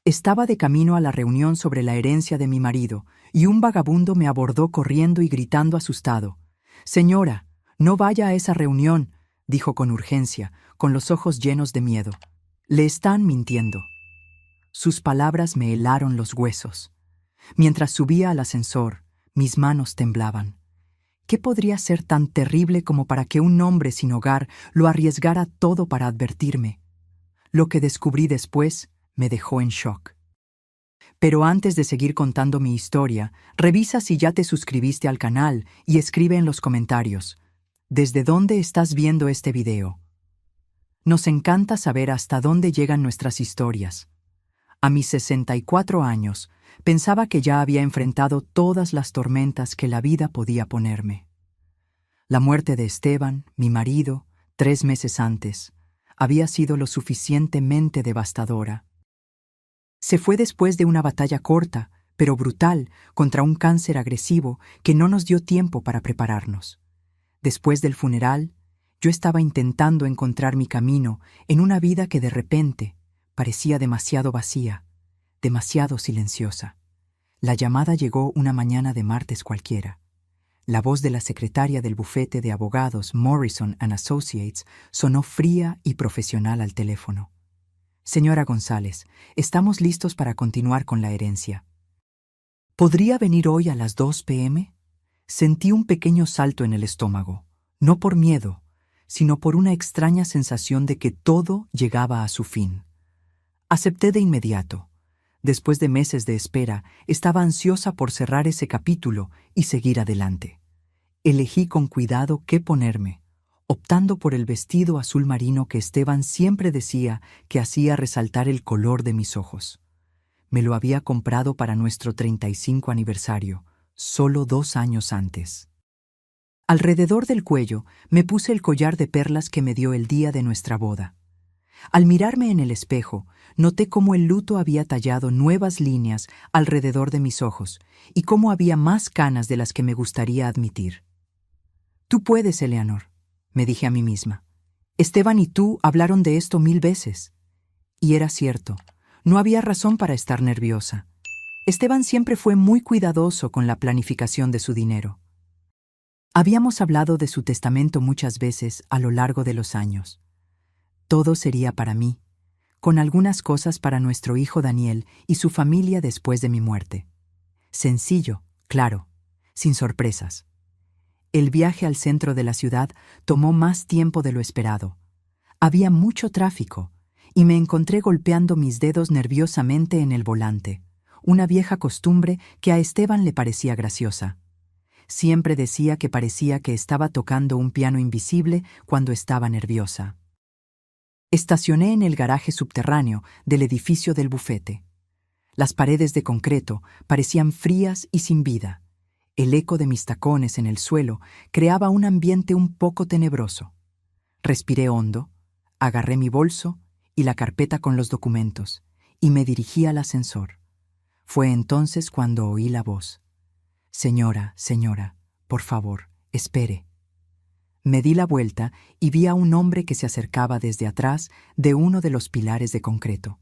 Estaba de camino a la reunión sobre la herencia de mi marido, y un vagabundo me abordó corriendo y gritando asustado. «Señora, no vaya a esa reunión», dijo con urgencia, con los ojos llenos de miedo. «Le están mintiendo». Sus palabras me helaron los huesos. Mientras subía al ascensor, mis manos temblaban. ¿Qué podría ser tan terrible como para que un hombre sin hogar lo arriesgara todo para advertirme? Lo que descubrí después me dejó en shock. Pero antes de seguir contando mi historia, revisa si ya te suscribiste al canal y escribe en los comentarios, ¿desde dónde estás viendo este video? Nos encanta saber hasta dónde llegan nuestras historias. A mis 64 años, pensaba que ya había enfrentado todas las tormentas que la vida podía ponerme. La muerte de Esteban, mi marido, 3 meses antes, había sido lo suficientemente devastadora. Se fue después de una batalla corta, pero brutal, contra un cáncer agresivo que no nos dio tiempo para prepararnos. Después del funeral, yo estaba intentando encontrar mi camino en una vida que de repente parecía demasiado vacía, demasiado silenciosa. La llamada llegó una mañana de martes cualquiera. La voz de la secretaria del bufete de abogados Morrison & Associates sonó fría y profesional al teléfono. «Señora González, estamos listos para continuar con la herencia. ¿Podría venir hoy a las 2 p.m.? Sentí un pequeño salto en el estómago, no por miedo, sino por una extraña sensación de que todo llegaba a su fin. Acepté de inmediato. Después de meses de espera, estaba ansiosa por cerrar ese capítulo y seguir adelante. Elegí con cuidado qué ponerme, optando por el vestido azul marino que Esteban siempre decía que hacía resaltar el color de mis ojos. Me lo había comprado para nuestro 35 aniversario, solo 2 años antes. Alrededor del cuello me puse el collar de perlas que me dio el día de nuestra boda. Al mirarme en el espejo, noté cómo el luto había tallado nuevas líneas alrededor de mis ojos y cómo había más canas de las que me gustaría admitir. «Tú puedes, Eleanor», me dije a mí misma. «Esteban y tú hablaron de esto 1000 veces». Y era cierto, no había razón para estar nerviosa. Esteban siempre fue muy cuidadoso con la planificación de su dinero. Habíamos hablado de su testamento muchas veces a lo largo de los años. Todo sería para mí, con algunas cosas para nuestro hijo Daniel y su familia después de mi muerte. Sencillo, claro, sin sorpresas. El viaje al centro de la ciudad tomó más tiempo de lo esperado. Había mucho tráfico y me encontré golpeando mis dedos nerviosamente en el volante, una vieja costumbre que a Esteban le parecía graciosa. Siempre decía que parecía que estaba tocando un piano invisible cuando estaba nerviosa. Estacioné en el garaje subterráneo del edificio del bufete. Las paredes de concreto parecían frías y sin vida. El eco de mis tacones en el suelo creaba un ambiente un poco tenebroso. Respiré hondo, agarré mi bolso y la carpeta con los documentos y me dirigí al ascensor. Fue entonces cuando oí la voz. «Señora, señora, por favor, espere». Me di la vuelta y vi a un hombre que se acercaba desde atrás de uno de los pilares de concreto.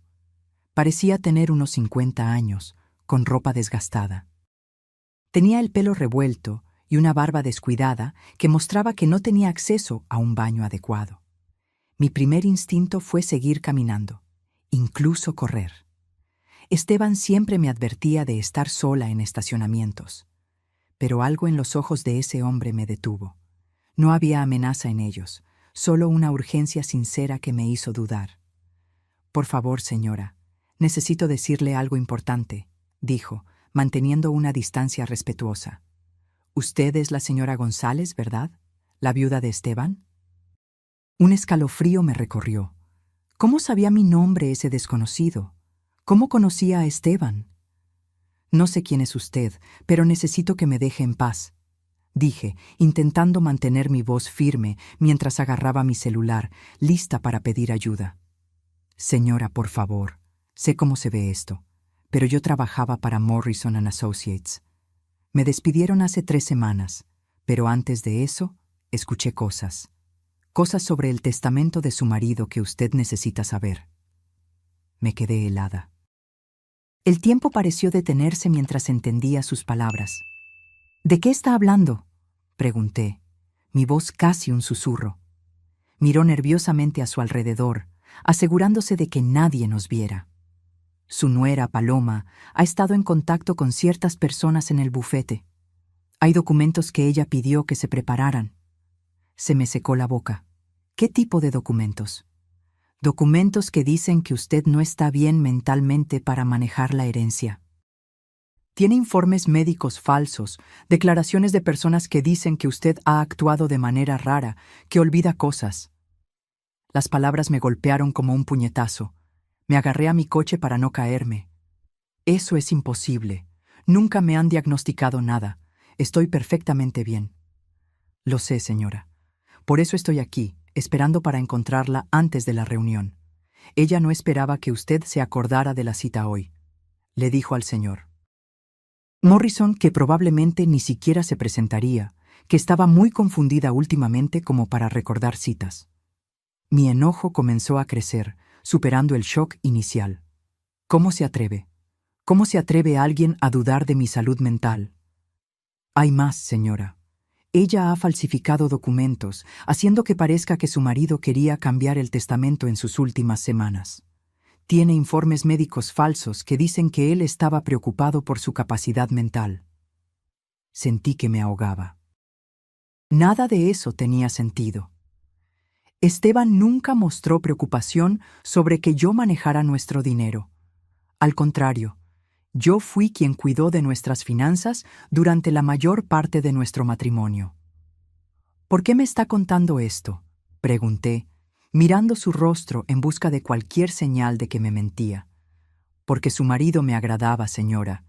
Parecía tener unos 50 años, con ropa desgastada. Tenía el pelo revuelto y una barba descuidada que mostraba que no tenía acceso a un baño adecuado. Mi primer instinto fue seguir caminando, incluso correr. Esteban siempre me advertía de estar sola en estacionamientos, pero algo en los ojos de ese hombre me detuvo. No había amenaza en ellos, solo una urgencia sincera que me hizo dudar. «Por favor, señora, necesito decirle algo importante», dijo, manteniendo una distancia respetuosa. «Usted es la señora González, ¿verdad? ¿La viuda de Esteban?» Un escalofrío me recorrió. ¿Cómo sabía mi nombre ese desconocido? ¿Cómo conocía a Esteban? «No sé quién es usted, pero necesito que me deje en paz», dije, intentando mantener mi voz firme mientras agarraba mi celular, lista para pedir ayuda. «Señora, por favor, sé cómo se ve esto, pero yo trabajaba para Morrison & Associates. Me despidieron hace 3 semanas, pero antes de eso, escuché cosas sobre el testamento de su marido que usted necesita saber». Me quedé helada. El tiempo pareció detenerse mientras entendía sus palabras. ¿De qué está hablando?, pregunté, mi voz casi un susurro. Miró nerviosamente a su alrededor, asegurándose de que nadie nos viera. Su nuera, Paloma, ha estado en contacto con ciertas personas en el bufete. Hay documentos que ella pidió que se prepararan. Se me secó la boca. ¿Qué tipo de documentos? Documentos que dicen que usted no está bien mentalmente para manejar la herencia. Tiene informes médicos falsos, declaraciones de personas que dicen que usted ha actuado de manera rara, que olvida cosas. Las palabras me golpearon como un puñetazo. Me agarré a mi coche para no caerme. Eso es imposible. Nunca me han diagnosticado nada. Estoy perfectamente bien. Lo sé, señora. Por eso estoy aquí, esperando para encontrarla antes de la reunión. Ella no esperaba que usted se acordara de la cita hoy, le dijo al señor Morrison, que probablemente ni siquiera se presentaría, que estaba muy confundida últimamente como para recordar citas. Mi enojo comenzó a crecer, superando el shock inicial. ¿Cómo se atreve? ¿Cómo se atreve alguien a dudar de mi salud mental? Hay más, señora. Ella ha falsificado documentos, haciendo que parezca que su marido quería cambiar el testamento en sus últimas semanas. Tiene informes médicos falsos que dicen que él estaba preocupado por su capacidad mental. Sentí que me ahogaba. Nada de eso tenía sentido. Esteban nunca mostró preocupación sobre que yo manejara nuestro dinero. Al contrario, yo fui quien cuidó de nuestras finanzas durante la mayor parte de nuestro matrimonio. ¿Por qué me está contando esto?, pregunté, mirando su rostro en busca de cualquier señal de que me mentía. Porque su marido me agradaba, señora.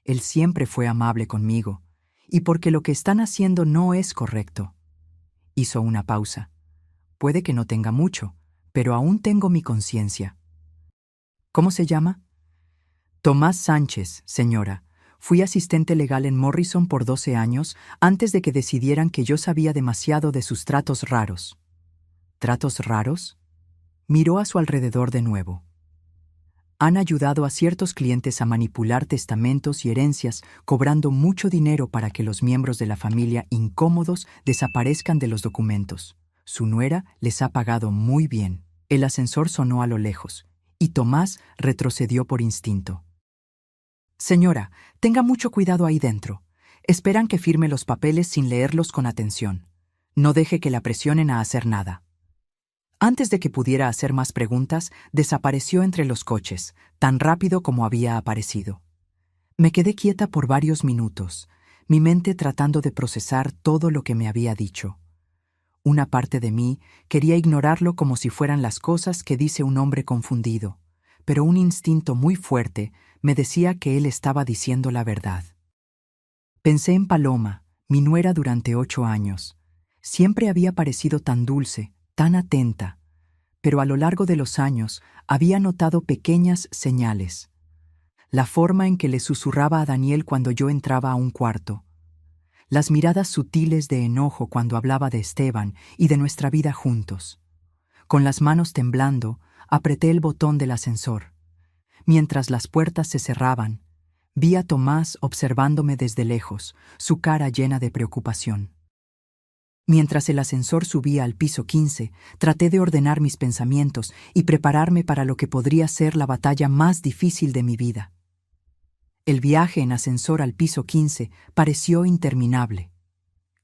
Él siempre fue amable conmigo. Y porque lo que están haciendo no es correcto. Hizo una pausa. Puede que no tenga mucho, pero aún tengo mi conciencia. ¿Cómo se llama? Tomás Sánchez, señora. Fui asistente legal en Morrison por 12 años antes de que decidieran que yo sabía demasiado de sus tratos raros. ¿Tratos raros? Miró a su alrededor de nuevo. Han ayudado a ciertos clientes a manipular testamentos y herencias, cobrando mucho dinero para que los miembros de la familia incómodos desaparezcan de los documentos. Su nuera les ha pagado muy bien. El ascensor sonó a lo lejos, y Tomás retrocedió por instinto. Señora, tenga mucho cuidado ahí dentro. Esperan que firme los papeles sin leerlos con atención. No deje que la presionen a hacer nada. Antes de que pudiera hacer más preguntas, desapareció entre los coches, tan rápido como había aparecido. Me quedé quieta por varios minutos, mi mente tratando de procesar todo lo que me había dicho. Una parte de mí quería ignorarlo como si fueran las cosas que dice un hombre confundido, pero un instinto muy fuerte me decía que él estaba diciendo la verdad. Pensé en Paloma, mi nuera durante 8 años. Siempre había parecido tan dulce, tan atenta, pero a lo largo de los años había notado pequeñas señales. La forma en que le susurraba a Daniel cuando yo entraba a un cuarto. Las miradas sutiles de enojo cuando hablaba de Esteban y de nuestra vida juntos. Con las manos temblando, apreté el botón del ascensor. Mientras las puertas se cerraban, vi a Tomás observándome desde lejos, su cara llena de preocupación. Mientras el ascensor subía al piso 15, traté de ordenar mis pensamientos y prepararme para lo que podría ser la batalla más difícil de mi vida. El viaje en ascensor al piso 15 pareció interminable.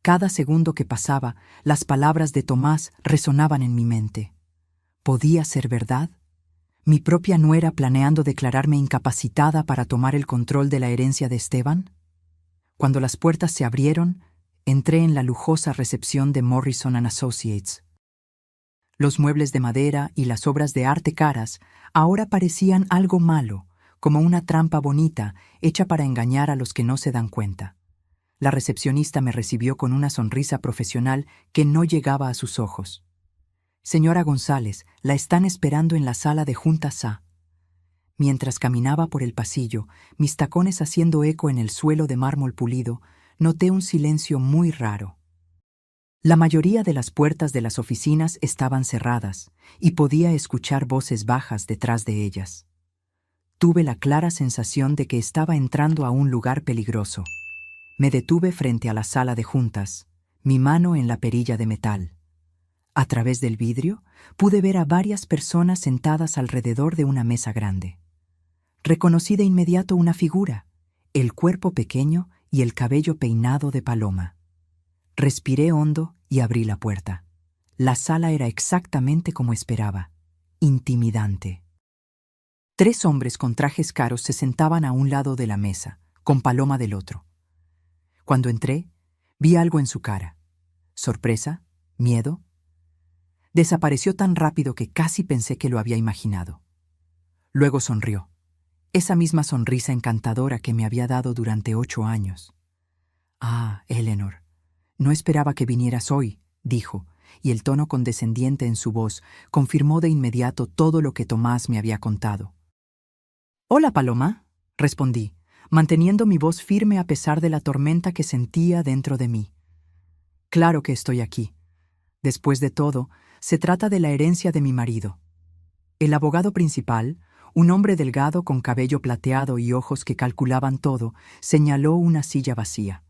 Cada segundo que pasaba, las palabras de Tomás resonaban en mi mente. ¿Podía ser verdad? ¿Mi propia nuera planeando declararme incapacitada para tomar el control de la herencia de Esteban? Cuando las puertas se abrieron, entré en la lujosa recepción de Morrison & Associates. Los muebles de madera y las obras de arte caras ahora parecían algo malo, como una trampa bonita hecha para engañar a los que no se dan cuenta. La recepcionista me recibió con una sonrisa profesional que no llegaba a sus ojos. Señora González, la están esperando en la sala de juntas A. Mientras caminaba por el pasillo, mis tacones haciendo eco en el suelo de mármol pulido, noté un silencio muy raro. La mayoría de las puertas de las oficinas estaban cerradas y podía escuchar voces bajas detrás de ellas. Tuve la clara sensación de que estaba entrando a un lugar peligroso. Me detuve frente a la sala de juntas, mi mano en la perilla de metal. A través del vidrio pude ver a varias personas sentadas alrededor de una mesa grande. Reconocí de inmediato una figura, el cuerpo pequeño y el cabello peinado de Paloma. Respiré hondo y abrí la puerta. La sala era exactamente como esperaba, intimidante. 3 hombres con trajes caros se sentaban a un lado de la mesa, con Paloma del otro. Cuando entré, vi algo en su cara. ¿Sorpresa? ¿Miedo? Desapareció tan rápido que casi pensé que lo había imaginado. Luego sonrió, esa misma sonrisa encantadora que me había dado durante 8 años. «Ah, Eleanor, no esperaba que vinieras hoy», dijo, y el tono condescendiente en su voz confirmó de inmediato todo lo que Tomás me había contado. «Hola, Paloma», respondí, manteniendo mi voz firme a pesar de la tormenta que sentía dentro de mí. «Claro que estoy aquí. Después de todo, se trata de la herencia de mi marido». El abogado principal, un hombre delgado con cabello plateado y ojos que calculaban todo, señaló una silla vacía.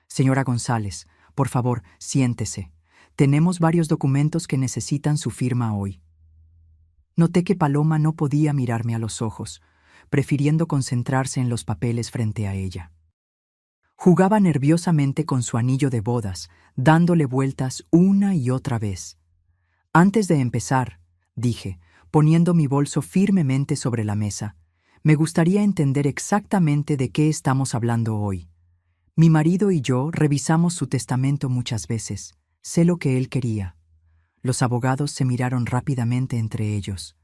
«Señora González, por favor, siéntese. Tenemos varios documentos que necesitan su firma hoy». Noté que Paloma no podía mirarme a los ojos, prefiriendo concentrarse en los papeles frente a ella. Jugaba nerviosamente con su anillo de bodas, dándole vueltas una y otra vez. «Antes de empezar», dije, poniendo mi bolso firmemente sobre la mesa, «me gustaría entender exactamente de qué estamos hablando hoy. Mi marido y yo revisamos su testamento muchas veces. Sé lo que él quería». Los abogados se miraron rápidamente entre ellos.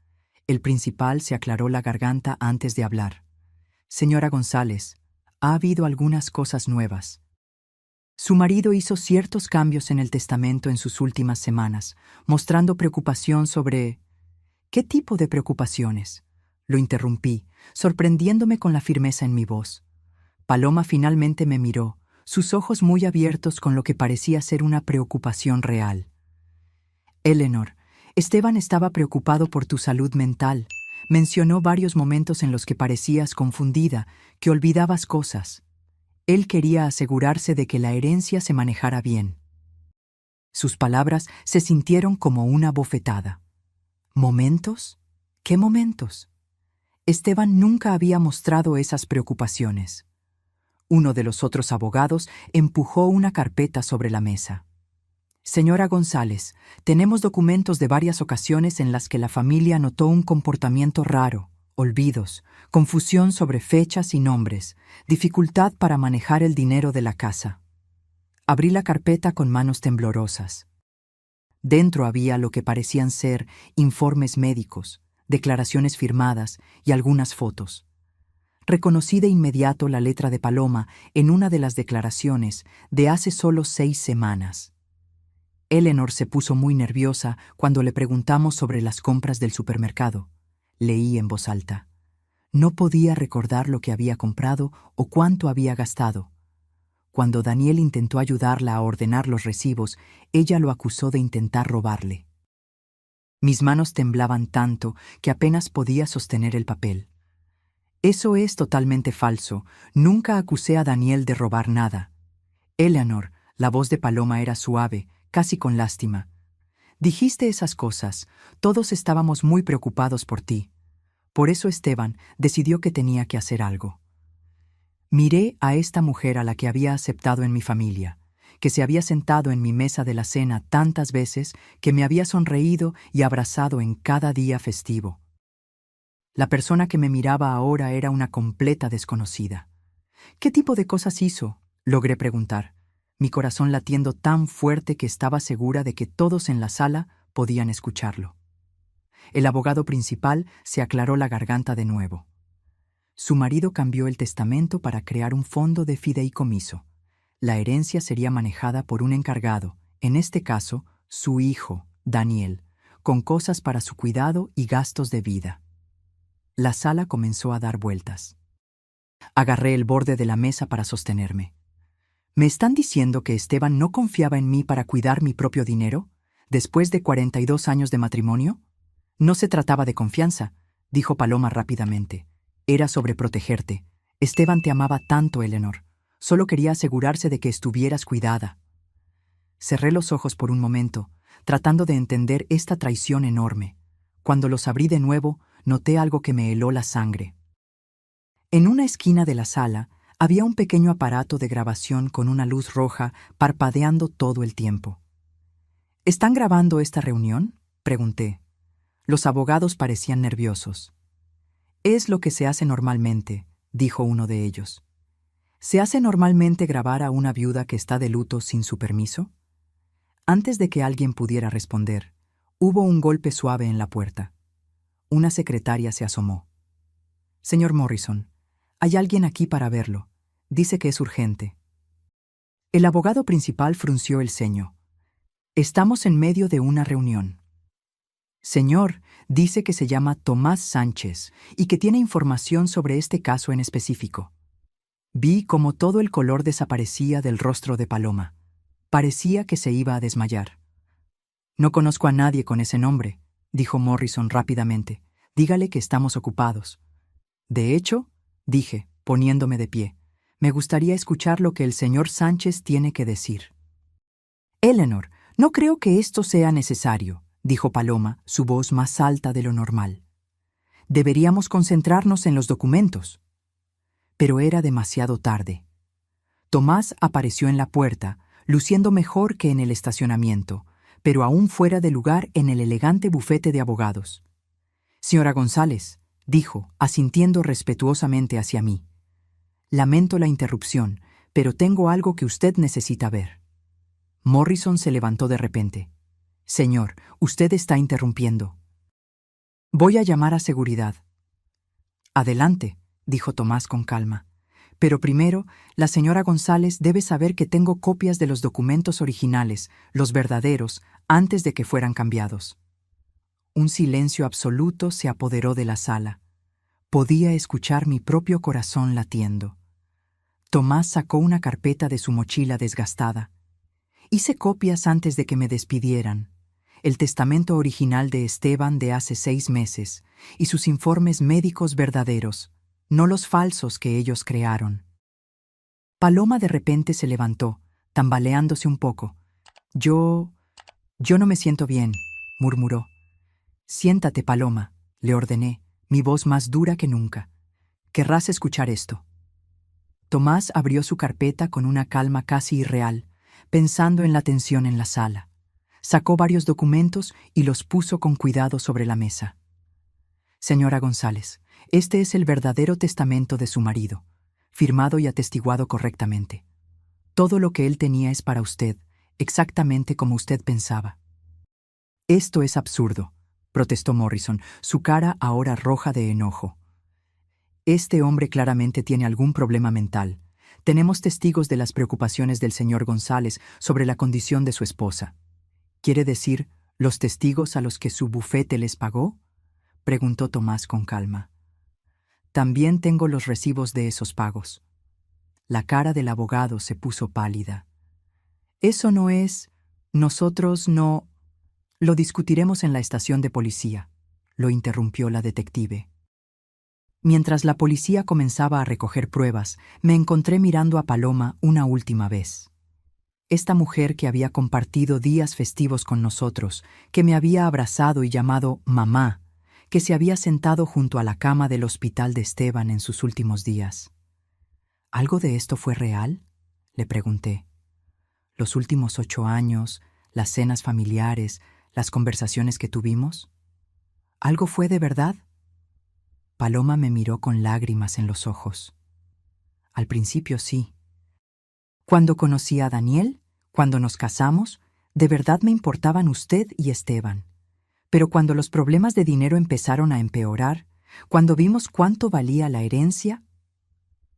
El principal se aclaró la garganta antes de hablar. «Señora González, ha habido algunas cosas nuevas. Su marido hizo ciertos cambios en el testamento en sus últimas semanas, mostrando preocupación sobre...» «¿Qué tipo de preocupaciones?», lo interrumpí, sorprendiéndome con la firmeza en mi voz. Paloma finalmente me miró, sus ojos muy abiertos con lo que parecía ser una preocupación real. «Eleanor, Esteban estaba preocupado por tu salud mental. Mencionó varios momentos en los que parecías confundida, que olvidabas cosas. Él quería asegurarse de que la herencia se manejara bien». Sus palabras se sintieron como una bofetada. ¿Momentos? ¿Qué momentos? Esteban nunca había mostrado esas preocupaciones. Uno de los otros abogados empujó una carpeta sobre la mesa. «Señora González, tenemos documentos de varias ocasiones en las que la familia notó un comportamiento raro, olvidos, confusión sobre fechas y nombres, dificultad para manejar el dinero de la casa». Abrí la carpeta con manos temblorosas. Dentro había lo que parecían ser informes médicos, declaraciones firmadas y algunas fotos. Reconocí de inmediato la letra de Paloma en una de las declaraciones de hace solo 6 semanas. Eleanor se puso muy nerviosa cuando le preguntamos sobre las compras del supermercado. Leí en voz alta. No podía recordar lo que había comprado o cuánto había gastado. Cuando Daniel intentó ayudarla a ordenar los recibos, ella lo acusó de intentar robarle. Mis manos temblaban tanto que apenas podía sostener el papel. «Eso es totalmente falso. Nunca acusé a Daniel de robar nada». «Eleanor», la voz de Paloma era suave, casi con lástima. «Dijiste esas cosas. Todos estábamos muy preocupados por ti. Por eso Esteban decidió que tenía que hacer algo». Miré a esta mujer a la que había aceptado en mi familia, que se había sentado en mi mesa de la cena tantas veces, que me había sonreído y abrazado en cada día festivo. La persona que me miraba ahora era una completa desconocida. «¿Qué tipo de cosas hizo?», logré preguntar, mi corazón latiendo tan fuerte que estaba segura de que todos en la sala podían escucharlo. El abogado principal se aclaró la garganta de nuevo. Su marido cambió el testamento para crear un fondo de fideicomiso. La herencia sería manejada por un encargado, en este caso, su hijo, Daniel, con cosas para su cuidado y gastos de vida. La sala comenzó a dar vueltas. Agarré el borde de la mesa para sostenerme. ¿Me están diciendo que Esteban no confiaba en mí para cuidar mi propio dinero, después de 42 años de matrimonio? No se trataba de confianza, dijo Paloma rápidamente. Era sobreprotegerte. Esteban te amaba tanto, Eleanor. Solo quería asegurarse de que estuvieras cuidada. Cerré los ojos por un momento, tratando de entender esta traición enorme. Cuando los abrí de nuevo, noté algo que me heló la sangre. En una esquina de la sala había un pequeño aparato de grabación con una luz roja parpadeando todo el tiempo. ¿Están grabando esta reunión?, pregunté. Los abogados parecían nerviosos. Es lo que se hace normalmente, dijo uno de ellos. ¿Se hace normalmente grabar a una viuda que está de luto sin su permiso? Antes de que alguien pudiera responder, hubo un golpe suave en la puerta. Una secretaria se asomó. Señor Morrison, hay alguien aquí para verlo. Dice que es urgente. El abogado principal frunció el ceño. Estamos en medio de una reunión. Señor, dice que se llama Tomás Sánchez y que tiene información sobre este caso en específico. Vi cómo todo el color desaparecía del rostro de Paloma. Parecía que se iba a desmayar. No conozco a nadie con ese nombre, dijo Morrison rápidamente. Dígale que estamos ocupados. De hecho, dije, poniéndome de pie, me gustaría escuchar lo que el señor Sánchez tiene que decir. Eleanor, no creo que esto sea necesario, dijo Paloma, su voz más alta de lo normal. Deberíamos concentrarnos en los documentos. Pero era demasiado tarde. Tomás apareció en la puerta, luciendo mejor que en el estacionamiento, pero aún fuera de lugar en el elegante bufete de abogados. Señora González, dijo, asintiendo respetuosamente hacia mí. Lamento la interrupción, pero tengo algo que usted necesita ver. Morrison se levantó de repente. Señor, usted está interrumpiendo. Voy a llamar a seguridad. Adelante, dijo Tomás con calma. Pero primero, la señora González debe saber que tengo copias de los documentos originales, los verdaderos, antes de que fueran cambiados. Un silencio absoluto se apoderó de la sala. Podía escuchar mi propio corazón latiendo. Tomás sacó una carpeta de su mochila desgastada. Hice copias antes de que me despidieran. El testamento original de Esteban de hace 6 meses y sus informes médicos verdaderos, no los falsos que ellos crearon. Paloma de repente se levantó, tambaleándose un poco. Yo no me siento bien, murmuró. Siéntate, Paloma, le ordené, mi voz más dura que nunca. Querrás escuchar esto. Tomás abrió su carpeta con una calma casi irreal, pensando en la tensión en la sala. Sacó varios documentos y los puso con cuidado sobre la mesa. Señora González, este es el verdadero testamento de su marido, firmado y atestiguado correctamente. Todo lo que él tenía es para usted, exactamente como usted pensaba. Esto es absurdo, protestó Morrison, su cara ahora roja de enojo. Este hombre claramente tiene algún problema mental. Tenemos testigos de las preocupaciones del señor González sobre la condición de su esposa. ¿Quiere decir los testigos a los que su bufete les pagó?, preguntó Tomás con calma. También tengo los recibos de esos pagos. La cara del abogado se puso pálida. Eso no es... Nosotros no... Lo discutiremos en la estación de policía, lo interrumpió la detective. Mientras la policía comenzaba a recoger pruebas, me encontré mirando a Paloma una última vez. Esta mujer que había compartido días festivos con nosotros, que me había abrazado y llamado mamá, que se había sentado junto a la cama del hospital de Esteban en sus últimos días. ¿Algo de esto fue real?, le pregunté. Los últimos 8 años, las cenas familiares, las conversaciones que tuvimos. ¿Algo fue de verdad? Paloma me miró con lágrimas en los ojos. Al principio sí. Cuando conocí a Daniel, cuando nos casamos, de verdad me importaban usted y Esteban. Pero cuando los problemas de dinero empezaron a empeorar, cuando vimos cuánto valía la herencia...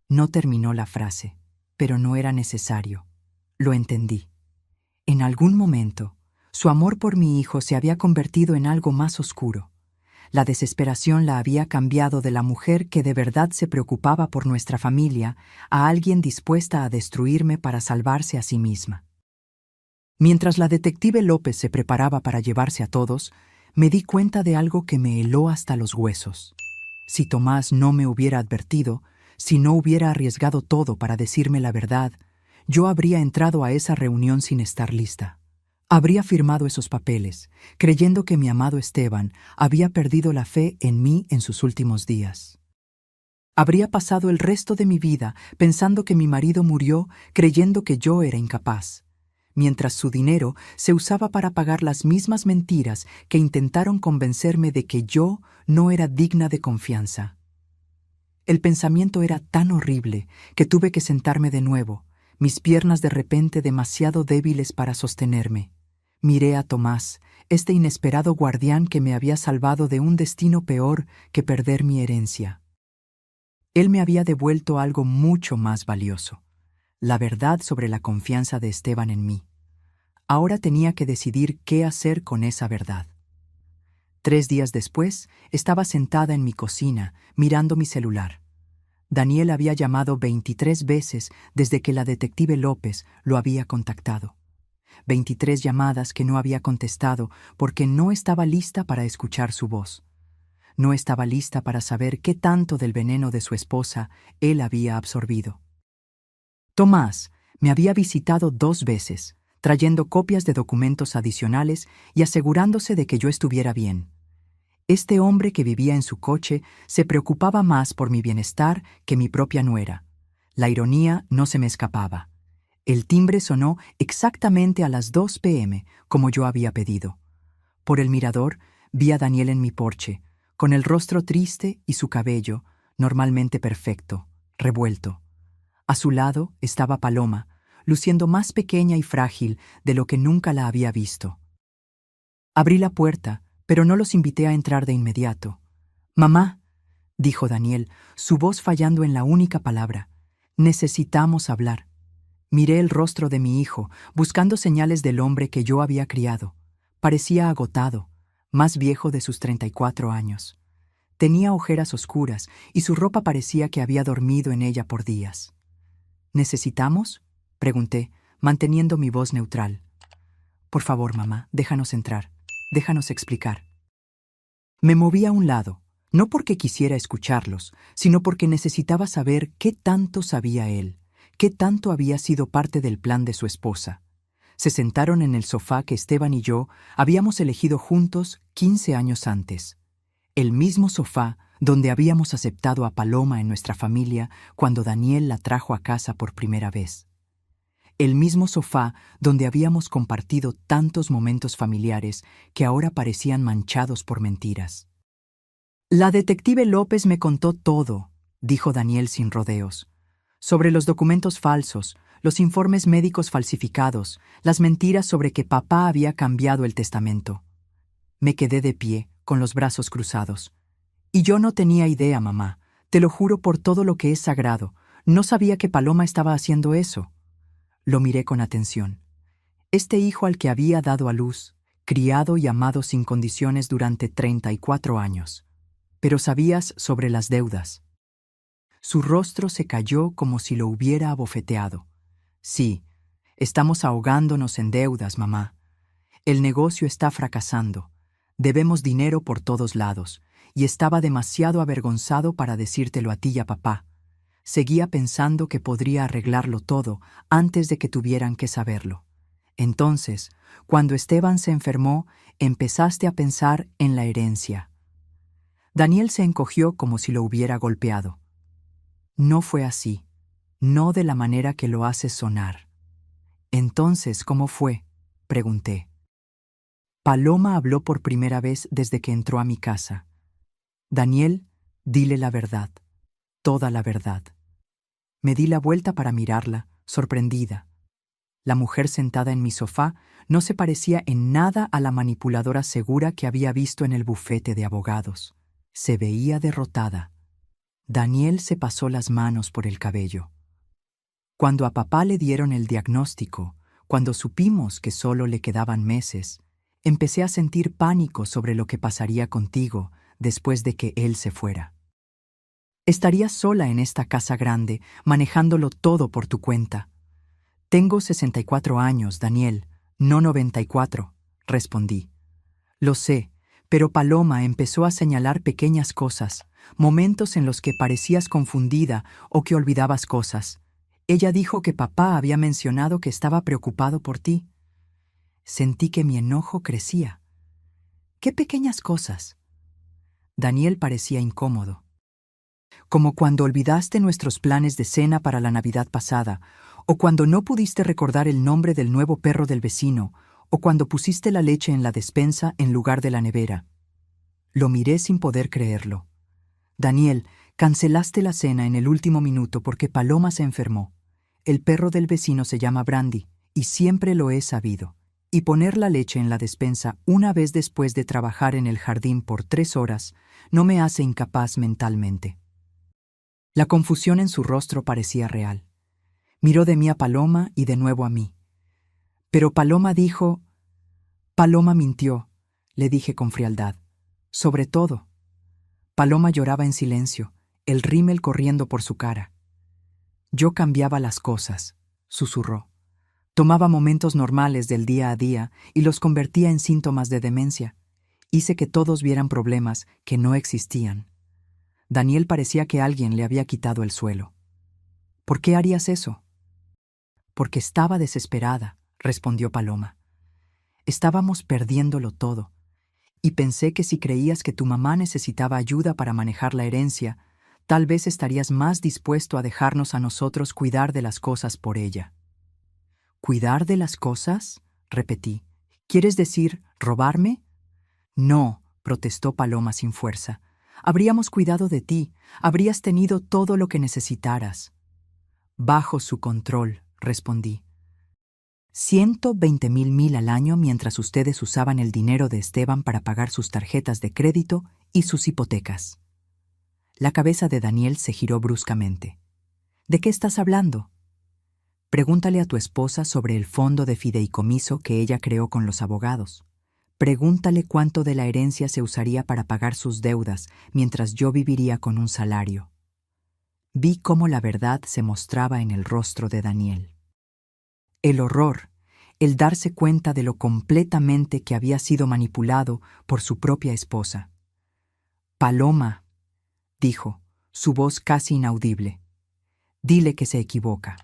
No terminó la frase, pero no era necesario. Lo entendí. En algún momento, su amor por mi hijo se había convertido en algo más oscuro. La desesperación la había cambiado de la mujer que de verdad se preocupaba por nuestra familia a alguien dispuesta a destruirme para salvarse a sí misma. Mientras la detective López se preparaba para llevarse a todos, me di cuenta de algo que me heló hasta los huesos. Si Tomás no me hubiera advertido, si no hubiera arriesgado todo para decirme la verdad, yo habría entrado a esa reunión sin estar lista. Habría firmado esos papeles, creyendo que mi amado Esteban había perdido la fe en mí en sus últimos días. Habría pasado el resto de mi vida pensando que mi marido murió creyendo que yo era incapaz, mientras su dinero se usaba para pagar las mismas mentiras que intentaron convencerme de que yo no era digna de confianza. El pensamiento era tan horrible que tuve que sentarme de nuevo, mis piernas de repente demasiado débiles para sostenerme. Miré a Tomás, este inesperado guardián que me había salvado de un destino peor que perder mi herencia. Él me había devuelto algo mucho más valioso, la verdad sobre la confianza de Esteban en mí. Ahora tenía que decidir qué hacer con esa verdad. 3 días después, estaba sentada en mi cocina, mirando mi celular. Daniel había llamado 23 veces desde que la detective López lo había contactado. 23 llamadas que no había contestado porque no estaba lista para escuchar su voz. No estaba lista para saber qué tanto del veneno de su esposa él había absorbido. Tomás me había visitado 2 veces, trayendo copias de documentos adicionales y asegurándose de que yo estuviera bien. Este hombre que vivía en su coche se preocupaba más por mi bienestar que mi propia nuera. La ironía no se me escapaba. El timbre sonó exactamente a las 2 p.m., como yo había pedido. Por el mirador vi a Daniel en mi porche, con el rostro triste y su cabello, normalmente perfecto, revuelto. A su lado estaba Paloma, luciendo más pequeña y frágil de lo que nunca la había visto. Abrí la puerta, pero no los invité a entrar de inmediato. «Mamá», dijo Daniel, su voz fallando en la única palabra, «necesitamos hablar». Miré el rostro de mi hijo, buscando señales del hombre que yo había criado. Parecía agotado, más viejo de sus 34 años. Tenía ojeras oscuras y su ropa parecía que había dormido en ella por días. «¿Necesitamos?», pregunté, manteniendo mi voz neutral. «Por favor, mamá, déjanos entrar. Déjanos explicar». Me moví a un lado, no porque quisiera escucharlos, sino porque necesitaba saber qué tanto sabía él, qué tanto había sido parte del plan de su esposa. Se sentaron en el sofá que Esteban y yo habíamos elegido juntos 15 años antes. El mismo sofá donde habíamos aceptado a Paloma en nuestra familia cuando Daniel la trajo a casa por primera vez. El mismo sofá donde habíamos compartido tantos momentos familiares que ahora parecían manchados por mentiras. «La detective López me contó todo», dijo Daniel sin rodeos, «sobre los documentos falsos, los informes médicos falsificados, las mentiras sobre que papá había cambiado el testamento». Me quedé de pie, con los brazos cruzados. «Y yo no tenía idea, mamá, te lo juro por todo lo que es sagrado, no sabía que Paloma estaba haciendo eso». Lo miré con atención. Este hijo al que había dado a luz, criado y amado sin condiciones durante 34 años. «Pero sabías sobre las deudas». Su rostro se cayó como si lo hubiera abofeteado. «Sí, estamos ahogándonos en deudas, mamá. El negocio está fracasando. Debemos dinero por todos lados, y estaba demasiado avergonzado para decírtelo a ti y a papá. Seguía pensando que podría arreglarlo todo antes de que tuvieran que saberlo. Entonces, cuando Esteban se enfermó, empezaste a pensar en la herencia». Daniel se encogió como si lo hubiera golpeado. «No fue así, no de la manera que lo haces sonar». «Entonces, ¿cómo fue?», pregunté. «Paloma habló por primera vez desde que entró a mi casa. Daniel, dile la verdad, toda la verdad». Me di la vuelta para mirarla, sorprendida. La mujer sentada en mi sofá no se parecía en nada a la manipuladora segura que había visto en el bufete de abogados. Se veía derrotada. Daniel se pasó las manos por el cabello. «Cuando a papá le dieron el diagnóstico, cuando supimos que solo le quedaban meses, empecé a sentir pánico sobre lo que pasaría contigo después de que él se fuera. Estarías sola en esta casa grande, manejándolo todo por tu cuenta». «Tengo 64 años, Daniel, no 94», respondí. «Lo sé, pero Paloma empezó a señalar pequeñas cosas, momentos en los que parecías confundida o que olvidabas cosas. Ella dijo que papá había mencionado que estaba preocupado por ti. Sentí que mi enojo crecía. ¡Qué pequeñas cosas! Daniel parecía incómodo. Como cuando olvidaste nuestros planes de cena para la Navidad pasada, o cuando no pudiste recordar el nombre del nuevo perro del vecino, o cuando pusiste la leche en la despensa en lugar de la nevera. Lo miré sin poder creerlo. Daniel, cancelaste la cena en el último minuto porque Paloma se enfermó. El perro del vecino se llama Brandy, y siempre lo he sabido. Y poner la leche en la despensa una vez después de trabajar en el jardín por 3 horas no me hace incapaz mentalmente. La confusión en su rostro parecía real. Miró de mí a Paloma y de nuevo a mí. Pero Paloma dijo... Paloma mintió, le dije con frialdad. Sobre todo. Paloma lloraba en silencio, el rímel corriendo por su cara. Yo cambiaba las cosas, susurró. Tomaba momentos normales del día a día y los convertía en síntomas de demencia. Hice que todos vieran problemas que no existían. Daniel parecía que alguien le había quitado el suelo. ¿Por qué harías eso? Porque estaba desesperada, respondió Paloma. Estábamos perdiéndolo todo, y pensé que si creías que tu mamá necesitaba ayuda para manejar la herencia, tal vez estarías más dispuesto a dejarnos a nosotros cuidar de las cosas por ella. ¿Cuidar de las cosas? Repetí. ¿Quieres decir robarme? No, protestó Paloma sin fuerza. Habríamos cuidado de ti, habrías tenido todo lo que necesitaras. Bajo su control, respondí. 120,000 al año mientras ustedes usaban el dinero de Esteban para pagar sus tarjetas de crédito y sus hipotecas. La cabeza de Daniel se giró bruscamente. ¿De qué estás hablando? Pregúntale a tu esposa sobre el fondo de fideicomiso que ella creó con los abogados. Pregúntale cuánto de la herencia se usaría para pagar sus deudas mientras yo viviría con un salario. Vi cómo la verdad se mostraba en el rostro de Daniel. El horror, el darse cuenta de lo completamente que había sido manipulado por su propia esposa. Paloma, dijo, su voz casi inaudible. Dile que se equivoca.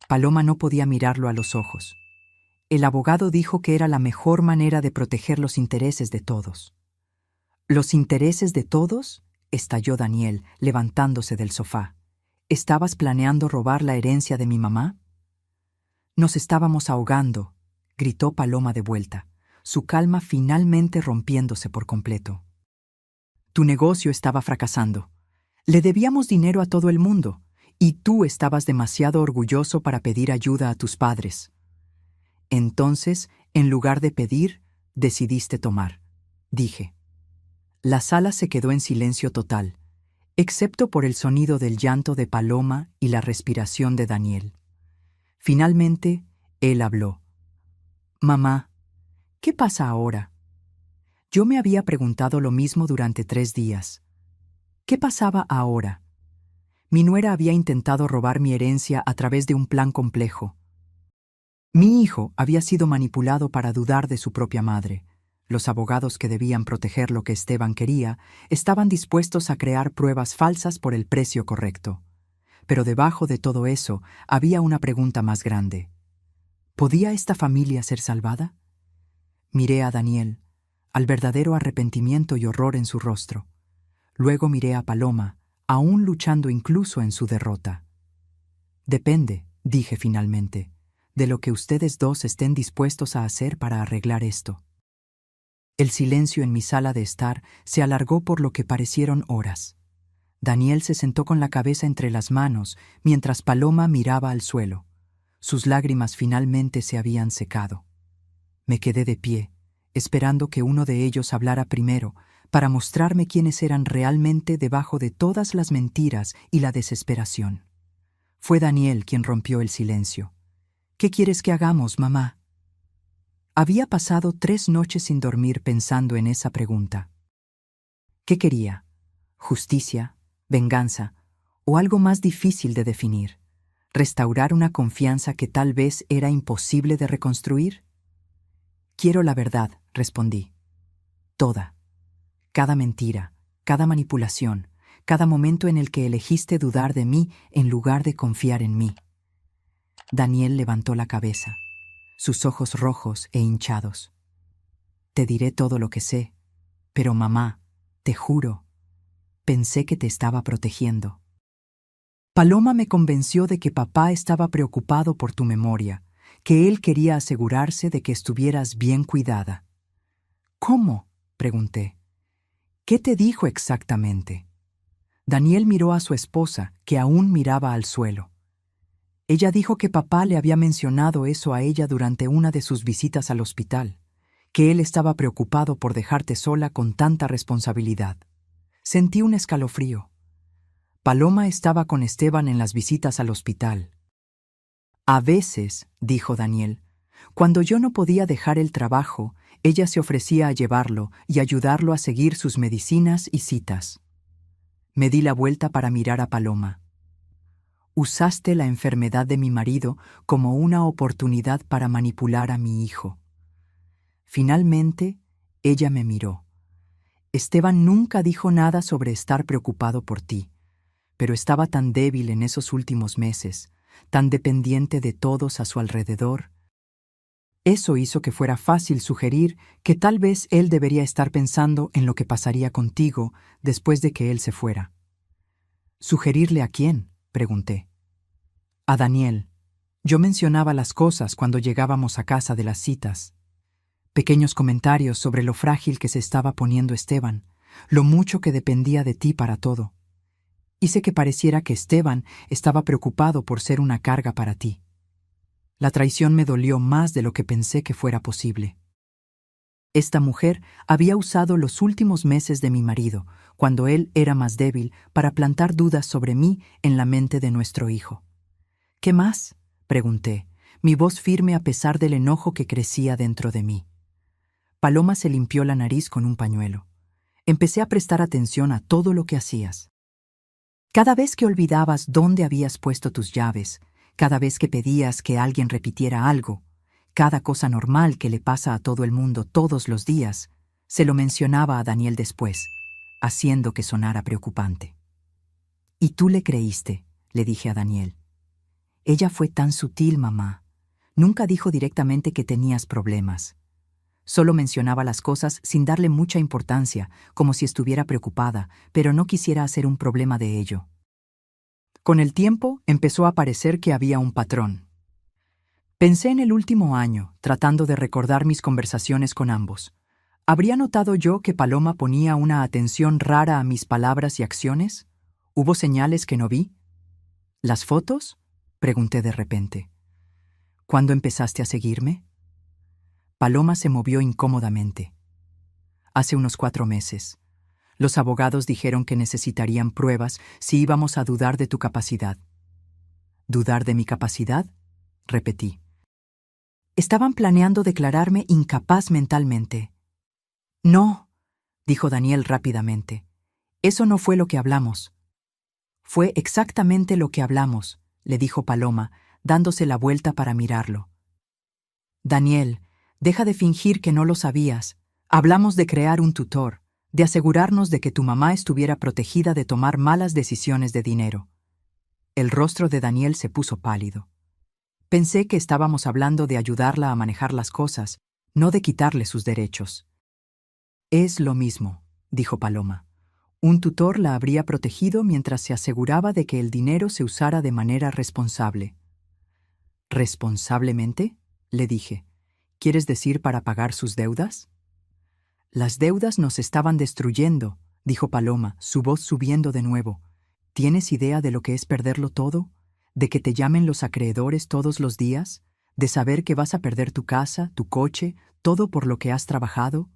Paloma no podía mirarlo a los ojos. El abogado dijo que era la mejor manera de proteger los intereses de todos. ¿Los intereses de todos? Estalló Daniel, levantándose del sofá. ¿Estabas planeando robar la herencia de mi mamá? Nos estábamos ahogando, gritó Paloma de vuelta, su calma finalmente rompiéndose por completo. Tu negocio estaba fracasando. Le debíamos dinero a todo el mundo, y tú estabas demasiado orgulloso para pedir ayuda a tus padres. Entonces, en lugar de pedir, decidiste tomar, dije. La sala se quedó en silencio total, excepto por el sonido del llanto de Paloma y la respiración de Daniel. Finalmente, él habló. Mamá, ¿qué pasa ahora? Yo me había preguntado lo mismo durante 3 días. ¿Qué pasaba ahora? Mi nuera había intentado robar mi herencia a través de un plan complejo. Mi hijo había sido manipulado para dudar de su propia madre. Los abogados que debían proteger lo que Esteban quería estaban dispuestos a crear pruebas falsas por el precio correcto. Pero debajo de todo eso había una pregunta más grande. ¿Podía esta familia ser salvada? Miré a Daniel, al verdadero arrepentimiento y horror en su rostro. Luego miré a Paloma, aún luchando incluso en su derrota. Depende, dije finalmente, de lo que ustedes dos estén dispuestos a hacer para arreglar esto. El silencio en mi sala de estar se alargó por lo que parecieron horas. Daniel se sentó con la cabeza entre las manos mientras Paloma miraba al suelo. Sus lágrimas finalmente se habían secado. Me quedé de pie, esperando que uno de ellos hablara primero, para mostrarme quiénes eran realmente debajo de todas las mentiras y la desesperación. Fue Daniel quien rompió el silencio. ¿Qué quieres que hagamos, mamá? Había pasado 3 noches sin dormir pensando en esa pregunta. ¿Qué quería? ¿Justicia? ¿Venganza? ¿O algo más difícil de definir? ¿Restaurar una confianza que tal vez era imposible de reconstruir? Quiero la verdad, respondí. Toda. Cada mentira, cada manipulación, cada momento en el que elegiste dudar de mí en lugar de confiar en mí. Daniel levantó la cabeza, sus ojos rojos e hinchados. Te diré todo lo que sé, pero mamá, te juro, pensé que te estaba protegiendo. Paloma me convenció de que papá estaba preocupado por tu memoria, que él quería asegurarse de que estuvieras bien cuidada. ¿Cómo?, pregunté. ¿Qué te dijo exactamente? Daniel miró a su esposa, que aún miraba al suelo. Ella dijo que papá le había mencionado eso a ella durante una de sus visitas al hospital, que él estaba preocupado por dejarte sola con tanta responsabilidad. Sentí un escalofrío. Paloma estaba con Esteban en las visitas al hospital. A veces, dijo Daniel, cuando yo no podía dejar el trabajo, ella se ofrecía a llevarlo y ayudarlo a seguir sus medicinas y citas. Me di la vuelta para mirar a Paloma. Usaste la enfermedad de mi marido como una oportunidad para manipular a mi hijo. Finalmente, ella me miró. Esteban nunca dijo nada sobre estar preocupado por ti, pero estaba tan débil en esos últimos meses, tan dependiente de todos a su alrededor. Eso hizo que fuera fácil sugerir que tal vez él debería estar pensando en lo que pasaría contigo después de que él se fuera. ¿Sugerirle a quién?, pregunté. A Daniel. Yo mencionaba las cosas cuando llegábamos a casa de las citas. Pequeños comentarios sobre lo frágil que se estaba poniendo Esteban, lo mucho que dependía de ti para todo. Hice que pareciera que Esteban estaba preocupado por ser una carga para ti. La traición me dolió más de lo que pensé que fuera posible. Esta mujer había usado los últimos meses de mi marido, cuando él era más débil, para plantar dudas sobre mí en la mente de nuestro hijo. ¿Qué más?, pregunté, mi voz firme a pesar del enojo que crecía dentro de mí. Paloma se limpió la nariz con un pañuelo. Empecé a prestar atención a todo lo que hacías. Cada vez que olvidabas dónde habías puesto tus llaves, cada vez que pedías que alguien repitiera algo, cada cosa normal que le pasa a todo el mundo todos los días, se lo mencionaba a Daniel después, haciendo que sonara preocupante. «Y tú le creíste», le dije a Daniel. «Ella fue tan sutil, mamá. Nunca dijo directamente que tenías problemas. Solo mencionaba las cosas sin darle mucha importancia, como si estuviera preocupada, pero no quisiera hacer un problema de ello». Con el tiempo empezó a parecer que había un patrón. Pensé en el último año, tratando de recordar mis conversaciones con ambos. ¿Habría notado yo que Paloma ponía una atención rara a mis palabras y acciones? ¿Hubo señales que no vi? ¿Las fotos?, pregunté de repente. ¿Cuándo empezaste a seguirme? Paloma se movió incómodamente. Hace unos 4 meses. Los abogados dijeron que necesitarían pruebas si íbamos a dudar de tu capacidad. ¿Dudar de mi capacidad?, repetí. Estaban planeando declararme incapaz mentalmente. No, dijo Daniel rápidamente. Eso no fue lo que hablamos. Fue exactamente lo que hablamos, le dijo Paloma, dándose la vuelta para mirarlo. Daniel, deja de fingir que no lo sabías. Hablamos de crear un tutor, de asegurarnos de que tu mamá estuviera protegida de tomar malas decisiones de dinero. El rostro de Daniel se puso pálido. Pensé que estábamos hablando de ayudarla a manejar las cosas, no de quitarle sus derechos. Es lo mismo, dijo Paloma. Un tutor la habría protegido mientras se aseguraba de que el dinero se usara de manera responsable. ¿Responsablemente?, le dije. ¿Quieres decir para pagar sus deudas? Las deudas nos estaban destruyendo, dijo Paloma, su voz subiendo de nuevo. ¿Tienes idea de lo que es perderlo todo? ¿De que te llamen los acreedores todos los días? ¿De saber que vas a perder tu casa, tu coche, todo por lo que has trabajado?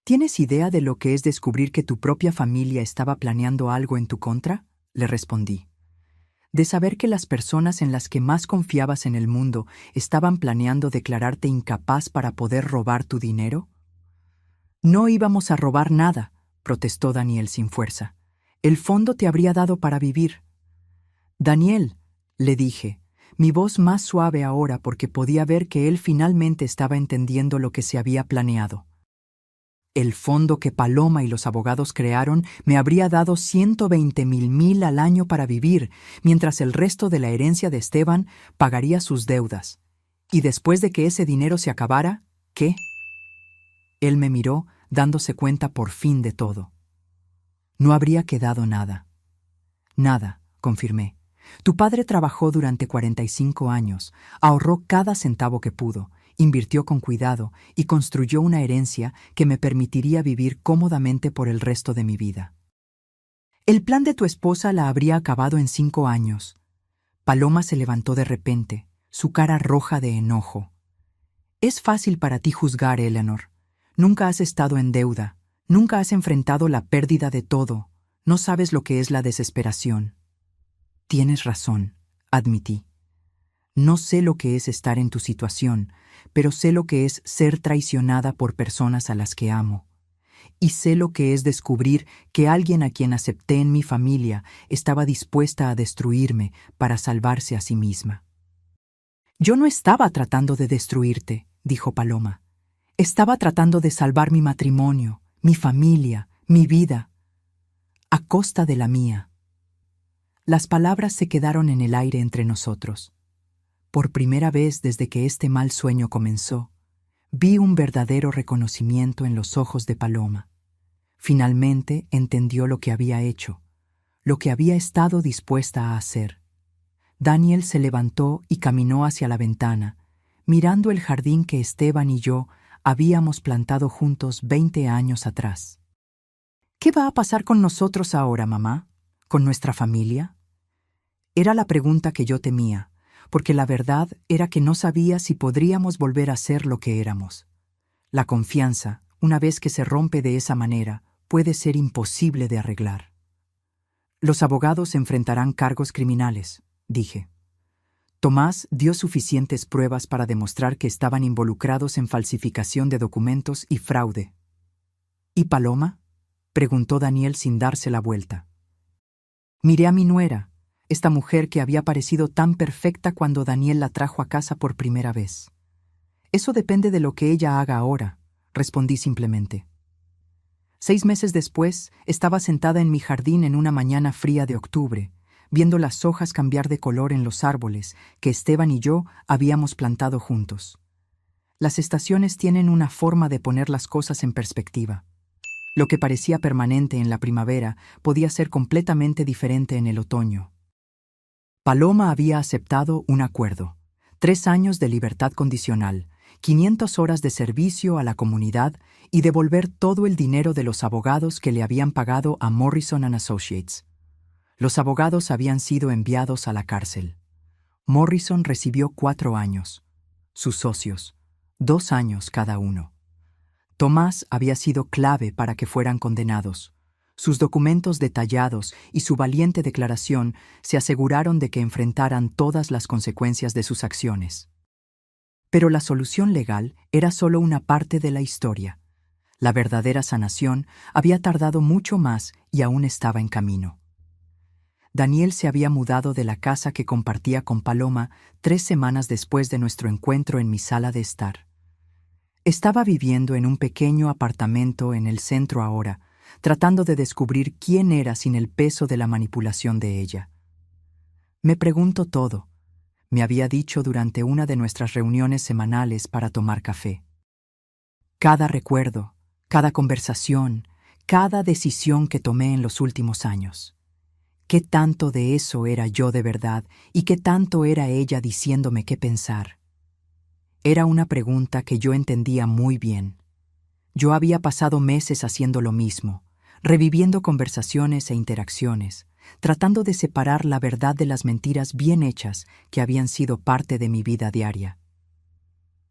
¿Tienes idea de lo que es descubrir que tu propia familia estaba planeando algo en tu contra?, le respondí. ¿De saber que las personas en las que más confiabas en el mundo estaban planeando declararte incapaz para poder robar tu dinero? No íbamos a robar nada, protestó Daniel sin fuerza. El fondo te habría dado para vivir. Daniel, le dije, mi voz más suave ahora porque podía ver que él finalmente estaba entendiendo lo que se había planeado. El fondo que Paloma y los abogados crearon me habría dado 120,000 al año para vivir, mientras el resto de la herencia de Esteban pagaría sus deudas. Y después de que ese dinero se acabara, ¿qué? Él me miró, dándose cuenta por fin de todo. No habría quedado nada. Nada, confirmé. Tu padre trabajó durante 45 años, ahorró cada centavo que pudo, invirtió con cuidado y construyó una herencia que me permitiría vivir cómodamente por el resto de mi vida. El plan de tu esposa la habría acabado en 5 años. Paloma se levantó de repente, su cara roja de enojo. Es fácil para ti juzgar, Eleanor. Nunca has estado en deuda, nunca has enfrentado la pérdida de todo, no sabes lo que es la desesperación. Tienes razón, admití. No sé lo que es estar en tu situación, pero sé lo que es ser traicionada por personas a las que amo. Y sé lo que es descubrir que alguien a quien acepté en mi familia estaba dispuesta a destruirme para salvarse a sí misma. Yo no estaba tratando de destruirte, dijo Paloma. Estaba tratando de salvar mi matrimonio, mi familia, mi vida, a costa de la mía. Las palabras se quedaron en el aire entre nosotros. Por primera vez desde que este mal sueño comenzó, vi un verdadero reconocimiento en los ojos de Paloma. Finalmente entendió lo que había hecho, lo que había estado dispuesta a hacer. Daniel se levantó y caminó hacia la ventana, mirando el jardín que Esteban y yo habíamos plantado juntos 20 años atrás. ¿Qué va a pasar con nosotros ahora, mamá? ¿Con nuestra familia? Era la pregunta que yo temía, porque la verdad era que no sabía si podríamos volver a ser lo que éramos. La confianza, una vez que se rompe de esa manera, puede ser imposible de arreglar. Los abogados enfrentarán cargos criminales, dije. Tomás dio suficientes pruebas para demostrar que estaban involucrados en falsificación de documentos y fraude. ¿Y Paloma?, preguntó Daniel sin darse la vuelta. Miré a mi nuera, esta mujer que había parecido tan perfecta cuando Daniel la trajo a casa por primera vez. Eso depende de lo que ella haga ahora, respondí simplemente. 6 meses después, estaba sentada en mi jardín en una mañana fría de octubre, viendo las hojas cambiar de color en los árboles que Esteban y yo habíamos plantado juntos. Las estaciones tienen una forma de poner las cosas en perspectiva. Lo que parecía permanente en la primavera podía ser completamente diferente en el otoño. Paloma había aceptado un acuerdo: 3 años de libertad condicional, 500 horas de servicio a la comunidad y devolver todo el dinero de los abogados que le habían pagado a Morrison & Associates. Los abogados habían sido enviados a la cárcel. Morrison recibió 4 años. Sus socios, 2 años cada uno. Tomás había sido clave para que fueran condenados. Sus documentos detallados y su valiente declaración se aseguraron de que enfrentaran todas las consecuencias de sus acciones. Pero la solución legal era solo una parte de la historia. La verdadera sanación había tardado mucho más y aún estaba en camino. Daniel se había mudado de la casa que compartía con Paloma 3 semanas después de nuestro encuentro en mi sala de estar. Estaba viviendo en un pequeño apartamento en el centro ahora, tratando de descubrir quién era sin el peso de la manipulación de ella. Me pregunto todo, me había dicho durante una de nuestras reuniones semanales para tomar café. Cada recuerdo, cada conversación, cada decisión que tomé en los últimos años. ¿Qué tanto de eso era yo de verdad y qué tanto era ella diciéndome qué pensar? Era una pregunta que yo entendía muy bien. Yo había pasado meses haciendo lo mismo, reviviendo conversaciones e interacciones, tratando de separar la verdad de las mentiras bien hechas que habían sido parte de mi vida diaria.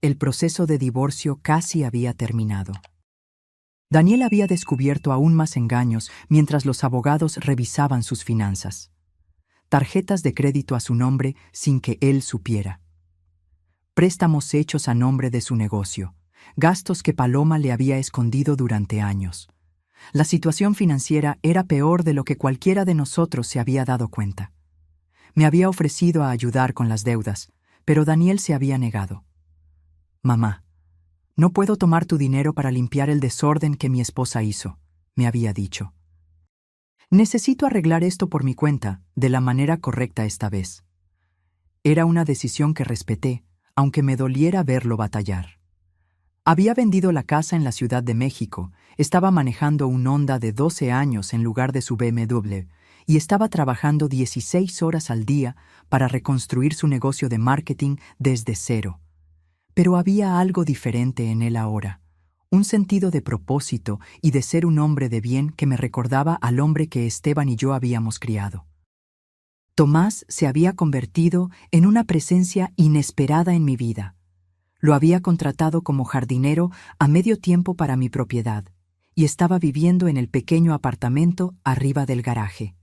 El proceso de divorcio casi había terminado. Daniel había descubierto aún más engaños mientras los abogados revisaban sus finanzas. Tarjetas de crédito a su nombre sin que él supiera. Préstamos hechos a nombre de su negocio. Gastos que Paloma le había escondido durante años. La situación financiera era peor de lo que cualquiera de nosotros se había dado cuenta. Me había ofrecido a ayudar con las deudas, pero Daniel se había negado. Mamá, No puedo tomar tu dinero para limpiar el desorden que mi esposa hizo, me había dicho. Necesito arreglar esto por mi cuenta, de la manera correcta esta vez. Era una decisión que respeté, aunque me doliera verlo batallar. Había vendido la casa en la Ciudad de México, estaba manejando un Honda de 12 años en lugar de su BMW, y estaba trabajando 16 horas al día para reconstruir su negocio de marketing desde cero. Pero había algo diferente en él ahora, un sentido de propósito y de ser un hombre de bien que me recordaba al hombre que Esteban y yo habíamos criado. Tomás se había convertido en una presencia inesperada en mi vida. Lo había contratado como jardinero a medio tiempo para mi propiedad, y estaba viviendo en el pequeño apartamento arriba del garaje.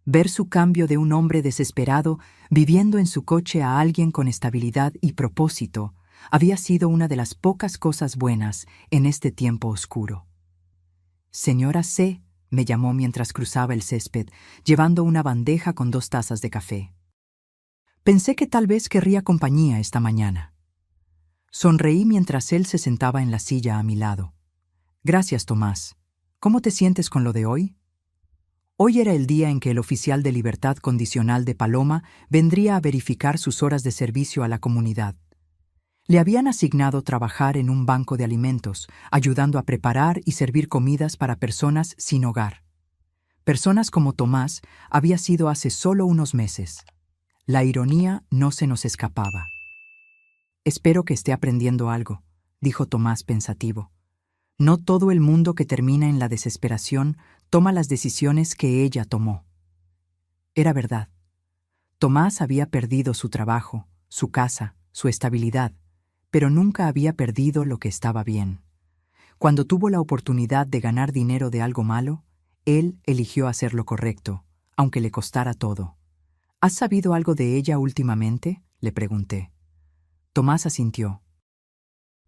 Ver su cambio de un hombre desesperado viviendo en su coche a alguien con estabilidad y propósito había sido una de las pocas cosas buenas en este tiempo oscuro. Señora C., me llamó mientras cruzaba el césped, llevando una bandeja con 2 tazas de café. Pensé que tal vez querría compañía esta mañana. Sonreí mientras él se sentaba en la silla a mi lado. Gracias, Tomás. ¿Cómo te sientes con lo de hoy? Hoy era el día en que el oficial de libertad condicional de Paloma vendría a verificar sus horas de servicio a la comunidad. Le habían asignado trabajar en un banco de alimentos, ayudando a preparar y servir comidas para personas sin hogar. Personas como Tomás había sido hace solo unos meses. La ironía no se nos escapaba. Espero que esté aprendiendo algo, dijo Tomás pensativo. No todo el mundo que termina en la desesperación toma las decisiones que ella tomó. Era verdad. Tomás había perdido su trabajo, su casa, su estabilidad, pero nunca había perdido lo que estaba bien. Cuando tuvo la oportunidad de ganar dinero de algo malo, él eligió hacer lo correcto, aunque le costara todo. ¿Has sabido algo de ella últimamente?, le pregunté. Tomás asintió.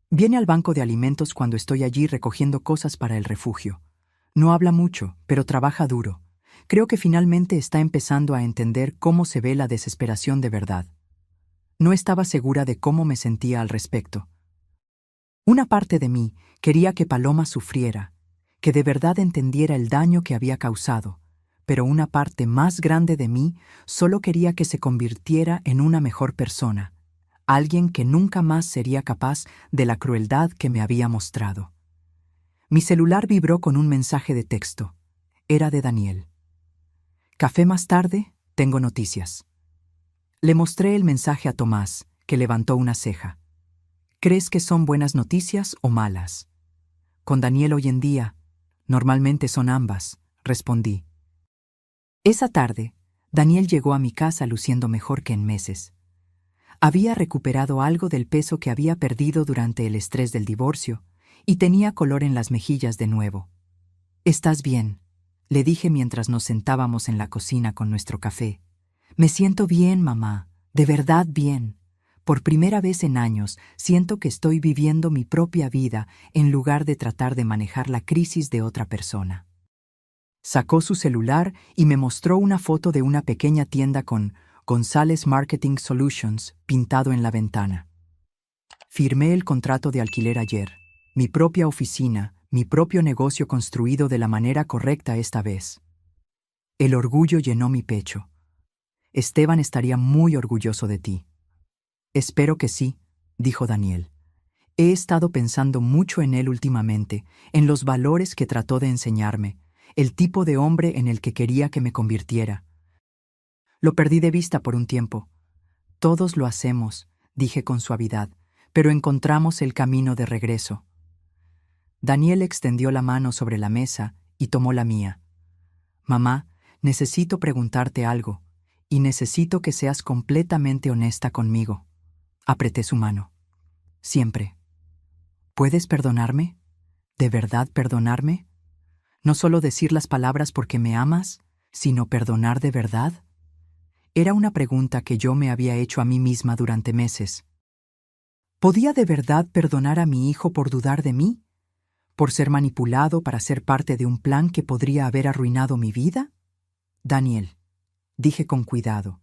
Viene al banco de alimentos cuando estoy allí recogiendo cosas para el refugio. No habla mucho, pero trabaja duro. Creo que finalmente está empezando a entender cómo se ve la desesperación de verdad. No estaba segura de cómo me sentía al respecto. Una parte de mí quería que Paloma sufriera, que de verdad entendiera el daño que había causado, pero una parte más grande de mí solo quería que se convirtiera en una mejor persona, alguien que nunca más sería capaz de la crueldad que me había mostrado. Mi celular vibró con un mensaje de texto. Era de Daniel. Café más tarde, tengo noticias. Le mostré el mensaje a Tomás, que levantó una ceja. ¿Crees que son buenas noticias o malas? Con Daniel hoy en día, normalmente son ambas, respondí. Esa tarde, Daniel llegó a mi casa luciendo mejor que en meses. Había recuperado algo del peso que había perdido durante el estrés del divorcio y tenía color en las mejillas de nuevo. «¿Estás bien?», le dije mientras nos sentábamos en la cocina con nuestro café. «Me siento bien, mamá, de verdad bien. Por primera vez en años siento que estoy viviendo mi propia vida en lugar de tratar de manejar la crisis de otra persona». Sacó su celular y me mostró una foto de una pequeña tienda con González Marketing Solutions pintado en la ventana. Firmé el contrato de alquiler ayer. Mi propia oficina, mi propio negocio construido de la manera correcta esta vez. El orgullo llenó mi pecho. Esteban estaría muy orgulloso de ti. Espero que sí, dijo Daniel. He estado pensando mucho en él últimamente, en los valores que trató de enseñarme, el tipo de hombre en el que quería que me convirtiera. Lo perdí de vista por un tiempo. Todos lo hacemos, dije con suavidad, pero encontramos el camino de regreso. Daniel extendió la mano sobre la mesa y tomó la mía. Mamá, necesito preguntarte algo, y necesito que seas completamente honesta conmigo. Apreté su mano. Siempre. ¿Puedes perdonarme? ¿De verdad perdonarme? No solo decir las palabras porque me amas, sino perdonar de verdad. Era una pregunta que yo me había hecho a mí misma durante meses. ¿Podía de verdad perdonar a mi hijo por dudar de mí? ¿Por ser manipulado para ser parte de un plan que podría haber arruinado mi vida? Daniel, dije con cuidado,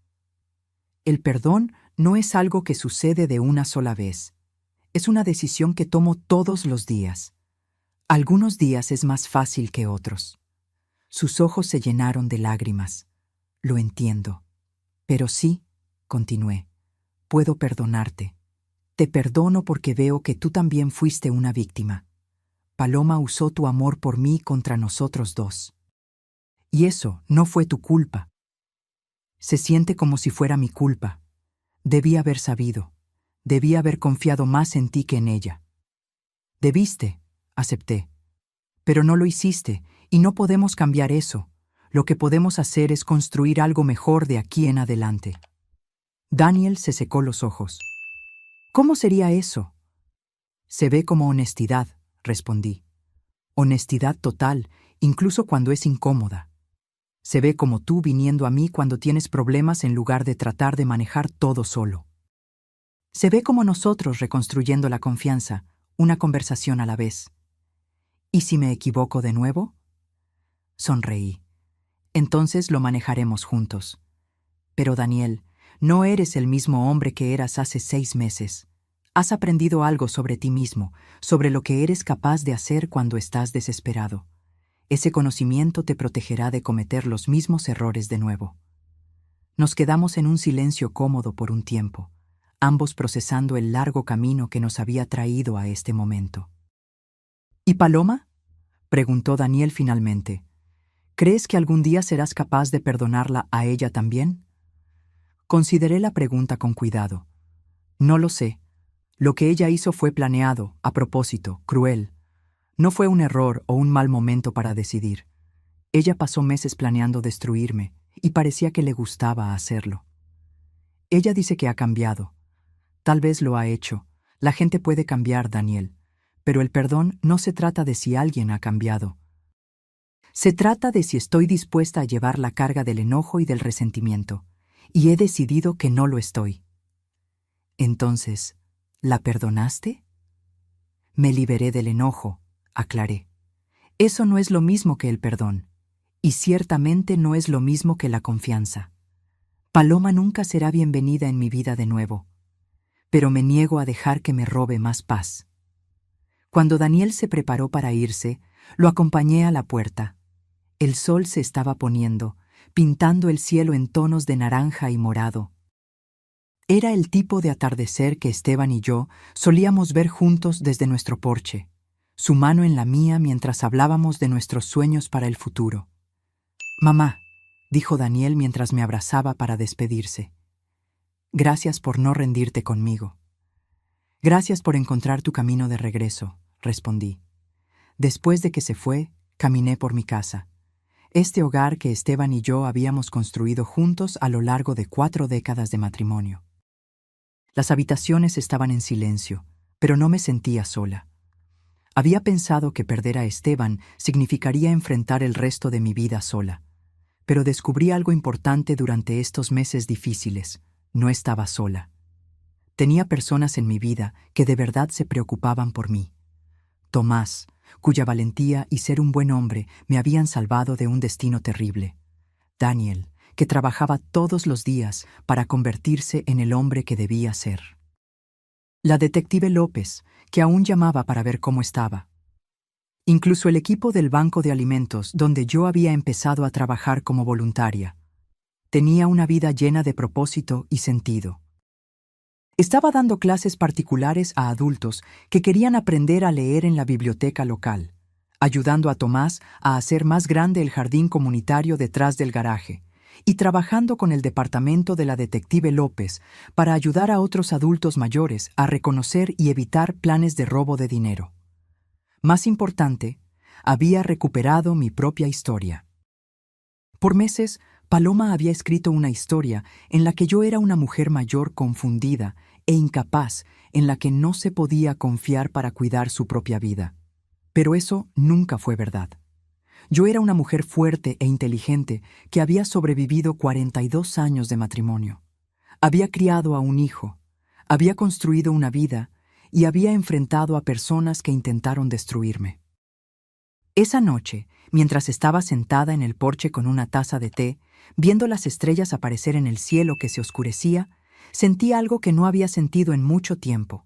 el perdón no es algo que sucede de una sola vez. Es una decisión que tomo todos los días. Algunos días es más fácil que otros. Sus ojos se llenaron de lágrimas. Lo entiendo. Pero sí, continué, puedo perdonarte. Te perdono porque veo que tú también fuiste una víctima. Paloma usó tu amor por mí contra nosotros dos. Y eso no fue tu culpa. Se siente como si fuera mi culpa. Debí haber sabido. Debí haber confiado más en ti que en ella. Debiste, acepté. Pero no lo hiciste, y no podemos cambiar eso. Lo que podemos hacer es construir algo mejor de aquí en adelante. Daniel se secó los ojos. ¿Cómo sería eso? Se ve como honestidad, respondí. Honestidad total, incluso cuando es incómoda. Se ve como tú viniendo a mí cuando tienes problemas en lugar de tratar de manejar todo solo. Se ve como nosotros reconstruyendo la confianza, una conversación a la vez. ¿Y si me equivoco de nuevo? Sonreí. Entonces lo manejaremos juntos. Pero Daniel, no eres el mismo hombre que eras hace 6 meses. Has aprendido algo sobre ti mismo, sobre lo que eres capaz de hacer cuando estás desesperado. Ese conocimiento te protegerá de cometer los mismos errores de nuevo. Nos quedamos en un silencio cómodo por un tiempo, ambos procesando el largo camino que nos había traído a este momento. ¿Y Paloma? Preguntó Daniel finalmente. ¿Crees que algún día serás capaz de perdonarla a ella también? Consideré la pregunta con cuidado. No lo sé. Lo que ella hizo fue planeado, a propósito, cruel. No fue un error o un mal momento para decidir. Ella pasó meses planeando destruirme, y parecía que le gustaba hacerlo. Ella dice que ha cambiado. Tal vez lo ha hecho. La gente puede cambiar, Daniel. Pero el perdón no se trata de si alguien ha cambiado. Se trata de si estoy dispuesta a llevar la carga del enojo y del resentimiento. Y he decidido que no lo estoy. Entonces, ¿la perdonaste? Me liberé del enojo, aclaré. Eso no es lo mismo que el perdón. Y ciertamente no es lo mismo que la confianza. Paloma nunca será bienvenida en mi vida de nuevo. Pero me niego a dejar que me robe más paz. Cuando Daniel se preparó para irse, lo acompañé a la puerta. El sol se estaba poniendo, pintando el cielo en tonos de naranja y morado. Era el tipo de atardecer que Esteban y yo solíamos ver juntos desde nuestro porche, su mano en la mía mientras hablábamos de nuestros sueños para el futuro. «Mamá», dijo Daniel mientras me abrazaba para despedirse. «Gracias por no rendirte conmigo». «Gracias por encontrar tu camino de regreso», respondí. Después de que se fue, caminé por mi casa. Este hogar que Esteban y yo habíamos construido juntos a lo largo de 4 décadas de matrimonio. Las habitaciones estaban en silencio, pero no me sentía sola. Había pensado que perder a Esteban significaría enfrentar el resto de mi vida sola. Pero descubrí algo importante durante estos meses difíciles. No estaba sola. Tenía personas en mi vida que de verdad se preocupaban por mí. Tomás, cuya valentía y ser un buen hombre me habían salvado de un destino terrible. Daniel, que trabajaba todos los días para convertirse en el hombre que debía ser. La detective López, que aún llamaba para ver cómo estaba. Incluso el equipo del banco de alimentos donde yo había empezado a trabajar como voluntaria. Tenía una vida llena de propósito y sentido. Estaba dando clases particulares a adultos que querían aprender a leer en la biblioteca local, ayudando a Tomás a hacer más grande el jardín comunitario detrás del garaje, y trabajando con el departamento de la detective López para ayudar a otros adultos mayores a reconocer y evitar planes de robo de dinero. Más importante, había recuperado mi propia historia. Por meses, Paloma había escrito una historia en la que yo era una mujer mayor confundida e incapaz, en la que no se podía confiar para cuidar su propia vida. Pero eso nunca fue verdad. Yo era una mujer fuerte e inteligente que había sobrevivido 42 años de matrimonio. Había criado a un hijo, había construido una vida y había enfrentado a personas que intentaron destruirme. Esa noche, mientras estaba sentada en el porche con una taza de té, viendo las estrellas aparecer en el cielo que se oscurecía, sentí algo que no había sentido en mucho tiempo: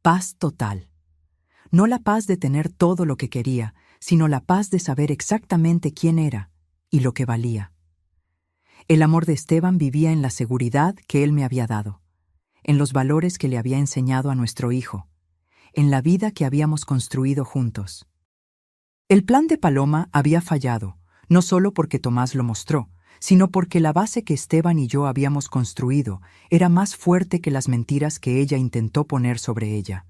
Paz total. No la paz de tener todo lo que quería, sino la paz de saber exactamente quién era y lo que valía. El amor de Esteban vivía en la seguridad que él me había dado, en los valores que le había enseñado a nuestro hijo, en la vida que habíamos construido juntos. El plan de Paloma había fallado, no solo porque Tomás lo mostró, sino porque la base que Esteban y yo habíamos construido era más fuerte que las mentiras que ella intentó poner sobre ella.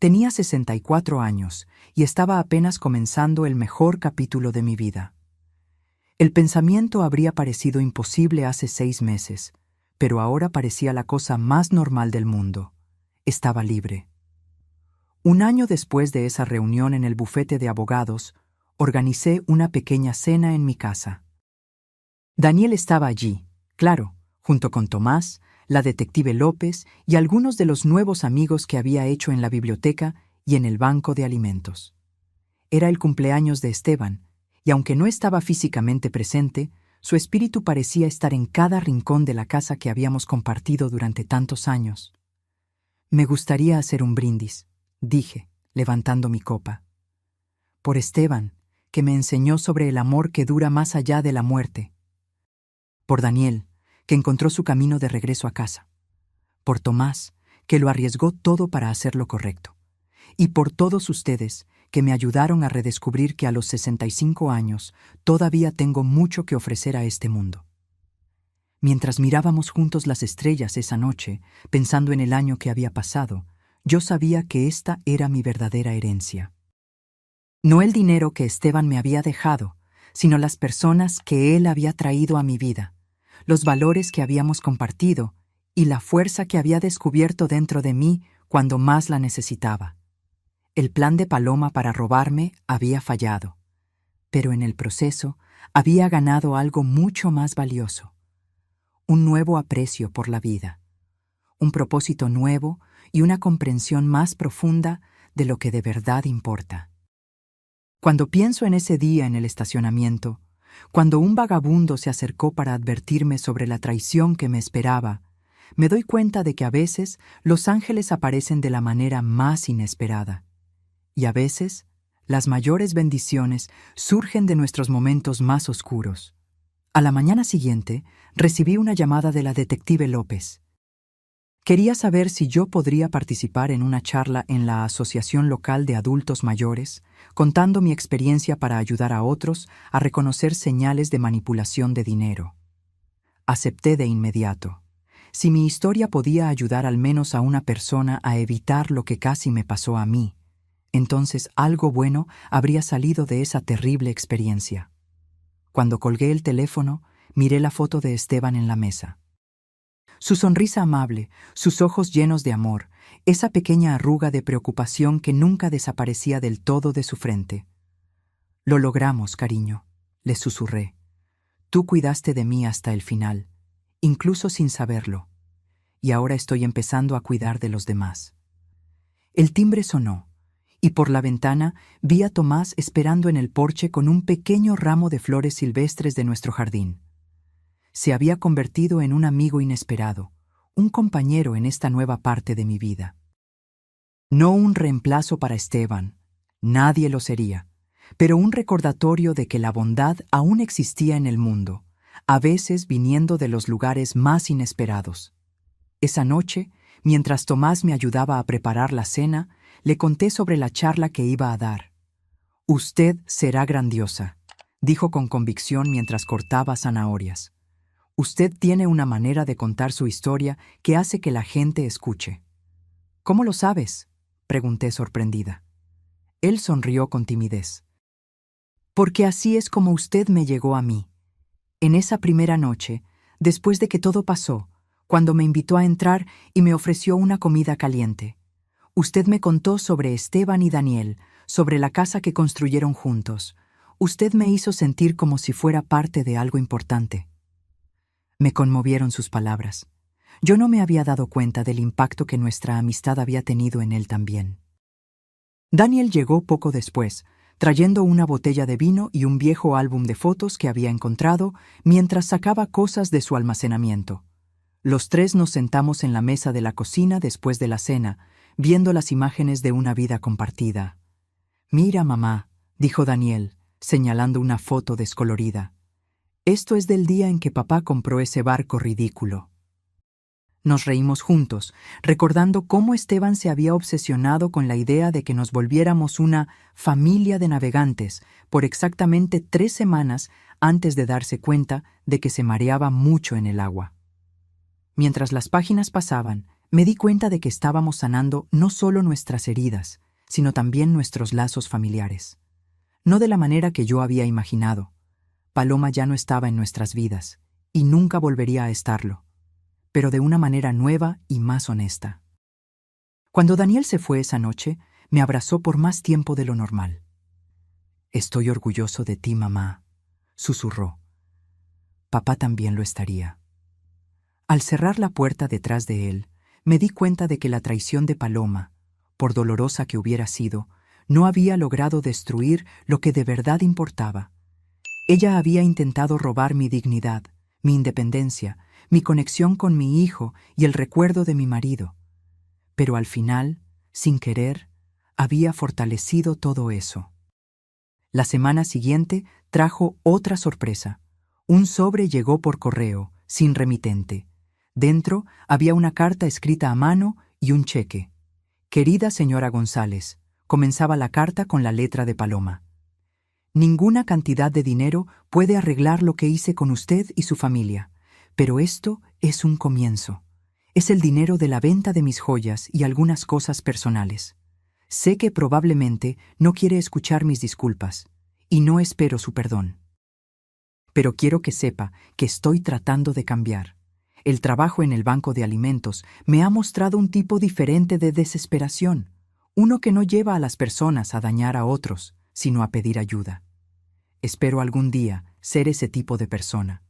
Tenía 64 años y estaba apenas comenzando el mejor capítulo de mi vida. El pensamiento habría parecido imposible hace 6 meses, pero ahora parecía la cosa más normal del mundo. Estaba libre. Un año después de esa reunión en el bufete de abogados, organicé una pequeña cena en mi casa. Daniel estaba allí, claro, junto con Tomás, la detective López y algunos de los nuevos amigos que había hecho en la biblioteca y en el banco de alimentos. Era el cumpleaños de Esteban, y aunque no estaba físicamente presente, su espíritu parecía estar en cada rincón de la casa que habíamos compartido durante tantos años. Me gustaría hacer un brindis, dije, levantando mi copa. Por Esteban, que me enseñó sobre el amor que dura más allá de la muerte. Por Daniel, que encontró su camino de regreso a casa. Por Tomás, que lo arriesgó todo para hacer lo correcto. Y por todos ustedes, que me ayudaron a redescubrir que a los 65 años todavía tengo mucho que ofrecer a este mundo. Mientras mirábamos juntos las estrellas esa noche, pensando en el año que había pasado, yo sabía que esta era mi verdadera herencia. No el dinero que Esteban me había dejado, sino las personas que él había traído a mi vida, los valores que habíamos compartido y la fuerza que había descubierto dentro de mí cuando más la necesitaba. El plan de Paloma para robarme había fallado, pero en el proceso había ganado algo mucho más valioso: un nuevo aprecio por la vida, un propósito nuevo y una comprensión más profunda de lo que de verdad importa. Cuando pienso en ese día en el estacionamiento, cuando un vagabundo se acercó para advertirme sobre la traición que me esperaba, me doy cuenta de que a veces los ángeles aparecen de la manera más inesperada. Y a veces, las mayores bendiciones surgen de nuestros momentos más oscuros. A la mañana siguiente, recibí una llamada de la detective López. Quería saber si yo podría participar en una charla en la Asociación Local de Adultos Mayores, contando mi experiencia para ayudar a otros a reconocer señales de manipulación de dinero. Acepté de inmediato. Si mi historia podía ayudar al menos a una persona a evitar lo que casi me pasó a mí, entonces algo bueno habría salido de esa terrible experiencia. Cuando colgué el teléfono, miré la foto de Esteban en la mesa. Su sonrisa amable, sus ojos llenos de amor, esa pequeña arruga de preocupación que nunca desaparecía del todo de su frente. «Lo logramos, cariño», le susurré. «Tú cuidaste de mí hasta el final, incluso sin saberlo, y ahora estoy empezando a cuidar de los demás». El timbre sonó, y por la ventana vi a Tomás esperando en el porche con un pequeño ramo de flores silvestres de nuestro jardín. Se había convertido en un amigo inesperado, un compañero en esta nueva parte de mi vida. No un reemplazo para Esteban, nadie lo sería, pero un recordatorio de que la bondad aún existía en el mundo, a veces viniendo de los lugares más inesperados. Esa noche, mientras Tomás me ayudaba a preparar la cena, le conté sobre la charla que iba a dar. «Usted será grandiosa», dijo con convicción mientras cortaba zanahorias. «Usted tiene una manera de contar su historia que hace que la gente escuche». «¿Cómo lo sabes?», pregunté sorprendida. Él sonrió con timidez. «Porque así es como usted me llegó a mí. En esa primera noche, después de que todo pasó, cuando me invitó a entrar y me ofreció una comida caliente. Usted me contó sobre Esteban y Daniel, sobre la casa que construyeron juntos. Usted me hizo sentir como si fuera parte de algo importante». Me conmovieron sus palabras. Yo no me había dado cuenta del impacto que nuestra amistad había tenido en él también. Daniel llegó poco después, trayendo una botella de vino y un viejo álbum de fotos que había encontrado mientras sacaba cosas de su almacenamiento. Los tres nos sentamos en la mesa de la cocina después de la cena, viendo las imágenes de una vida compartida. «Mira, mamá», dijo Daniel, señalando una foto descolorida. «Esto es del día en que papá compró ese barco ridículo». Nos reímos juntos, recordando cómo Esteban se había obsesionado con la idea de que nos volviéramos una familia de navegantes por exactamente 3 semanas antes de darse cuenta de que se mareaba mucho en el agua. Mientras las páginas pasaban, me di cuenta de que estábamos sanando no solo nuestras heridas, sino también nuestros lazos familiares. No de la manera que yo había imaginado. Paloma ya no estaba en nuestras vidas, y nunca volvería a estarlo, pero de una manera nueva y más honesta. Cuando Daniel se fue esa noche, me abrazó por más tiempo de lo normal. «Estoy orgulloso de ti, mamá», susurró. Papá también lo estaría. Al cerrar la puerta detrás de él, me di cuenta de que la traición de Paloma, por dolorosa que hubiera sido, no había logrado destruir lo que de verdad importaba. Ella había intentado robar mi dignidad, mi independencia, mi conexión con mi hijo y el recuerdo de mi marido. Pero al final, sin querer, había fortalecido todo eso. La semana siguiente trajo otra sorpresa. Un sobre llegó por correo, sin remitente. Dentro había una carta escrita a mano y un cheque. «Querida señora González», comenzaba la carta con la letra de Paloma. «Ninguna cantidad de dinero puede arreglar lo que hice con usted y su familia, pero esto es un comienzo. Es el dinero de la venta de mis joyas y algunas cosas personales. Sé que probablemente no quiere escuchar mis disculpas, y no espero su perdón. Pero quiero que sepa que estoy tratando de cambiar. El trabajo en el banco de alimentos me ha mostrado un tipo diferente de desesperación, uno que no lleva a las personas a dañar a otros, sino a pedir ayuda. Espero algún día ser ese tipo de persona.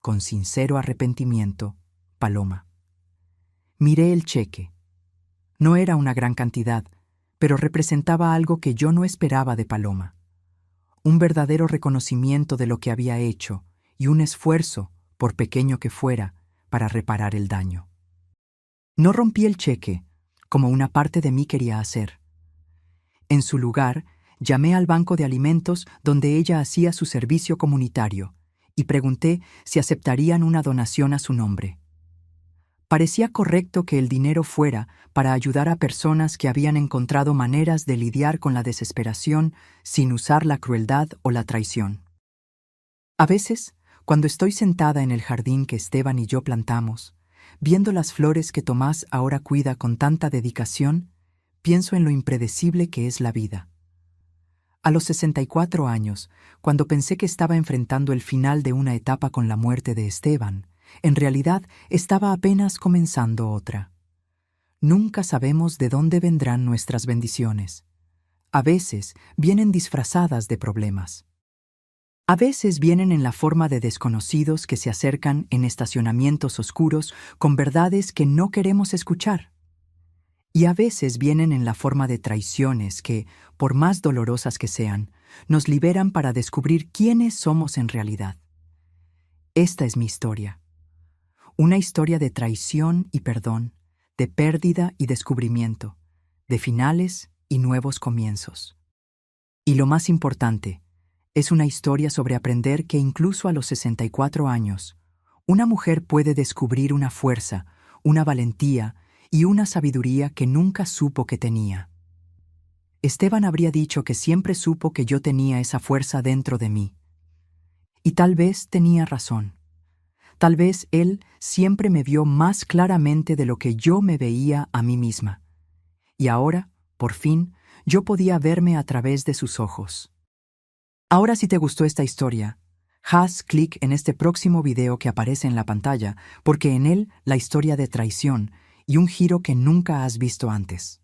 Con sincero arrepentimiento, Paloma». Miré el cheque. No era una gran cantidad, pero representaba algo que yo no esperaba de Paloma. Un verdadero reconocimiento de lo que había hecho y un esfuerzo, por pequeño que fuera, para reparar el daño. No rompí el cheque, como una parte de mí quería hacer. En su lugar, llamé al banco de alimentos donde ella hacía su servicio comunitario y pregunté si aceptarían una donación a su nombre. Parecía correcto que el dinero fuera para ayudar a personas que habían encontrado maneras de lidiar con la desesperación sin usar la crueldad o la traición. A veces, cuando estoy sentada en el jardín que Esteban y yo plantamos, viendo las flores que Tomás ahora cuida con tanta dedicación, pienso en lo impredecible que es la vida. A los 64 años, cuando pensé que estaba enfrentando el final de una etapa con la muerte de Esteban, en realidad estaba apenas comenzando otra. Nunca sabemos de dónde vendrán nuestras bendiciones. A veces vienen disfrazadas de problemas. A veces vienen en la forma de desconocidos que se acercan en estacionamientos oscuros con verdades que no queremos escuchar. Y a veces vienen en la forma de traiciones que, por más dolorosas que sean, nos liberan para descubrir quiénes somos en realidad. Esta es mi historia. Una historia de traición y perdón, de pérdida y descubrimiento, de finales y nuevos comienzos. Y lo más importante, es una historia sobre aprender que incluso a los 64 años, una mujer puede descubrir una fuerza, una valentía y una sabiduría que nunca supo que tenía. Esteban habría dicho que siempre supo que yo tenía esa fuerza dentro de mí. Y tal vez tenía razón. Tal vez él siempre me vio más claramente de lo que yo me veía a mí misma. Y ahora, por fin, yo podía verme a través de sus ojos. Ahora, si te gustó esta historia, haz clic en este próximo video que aparece en la pantalla, porque en él la historia de traición y un giro que nunca has visto antes.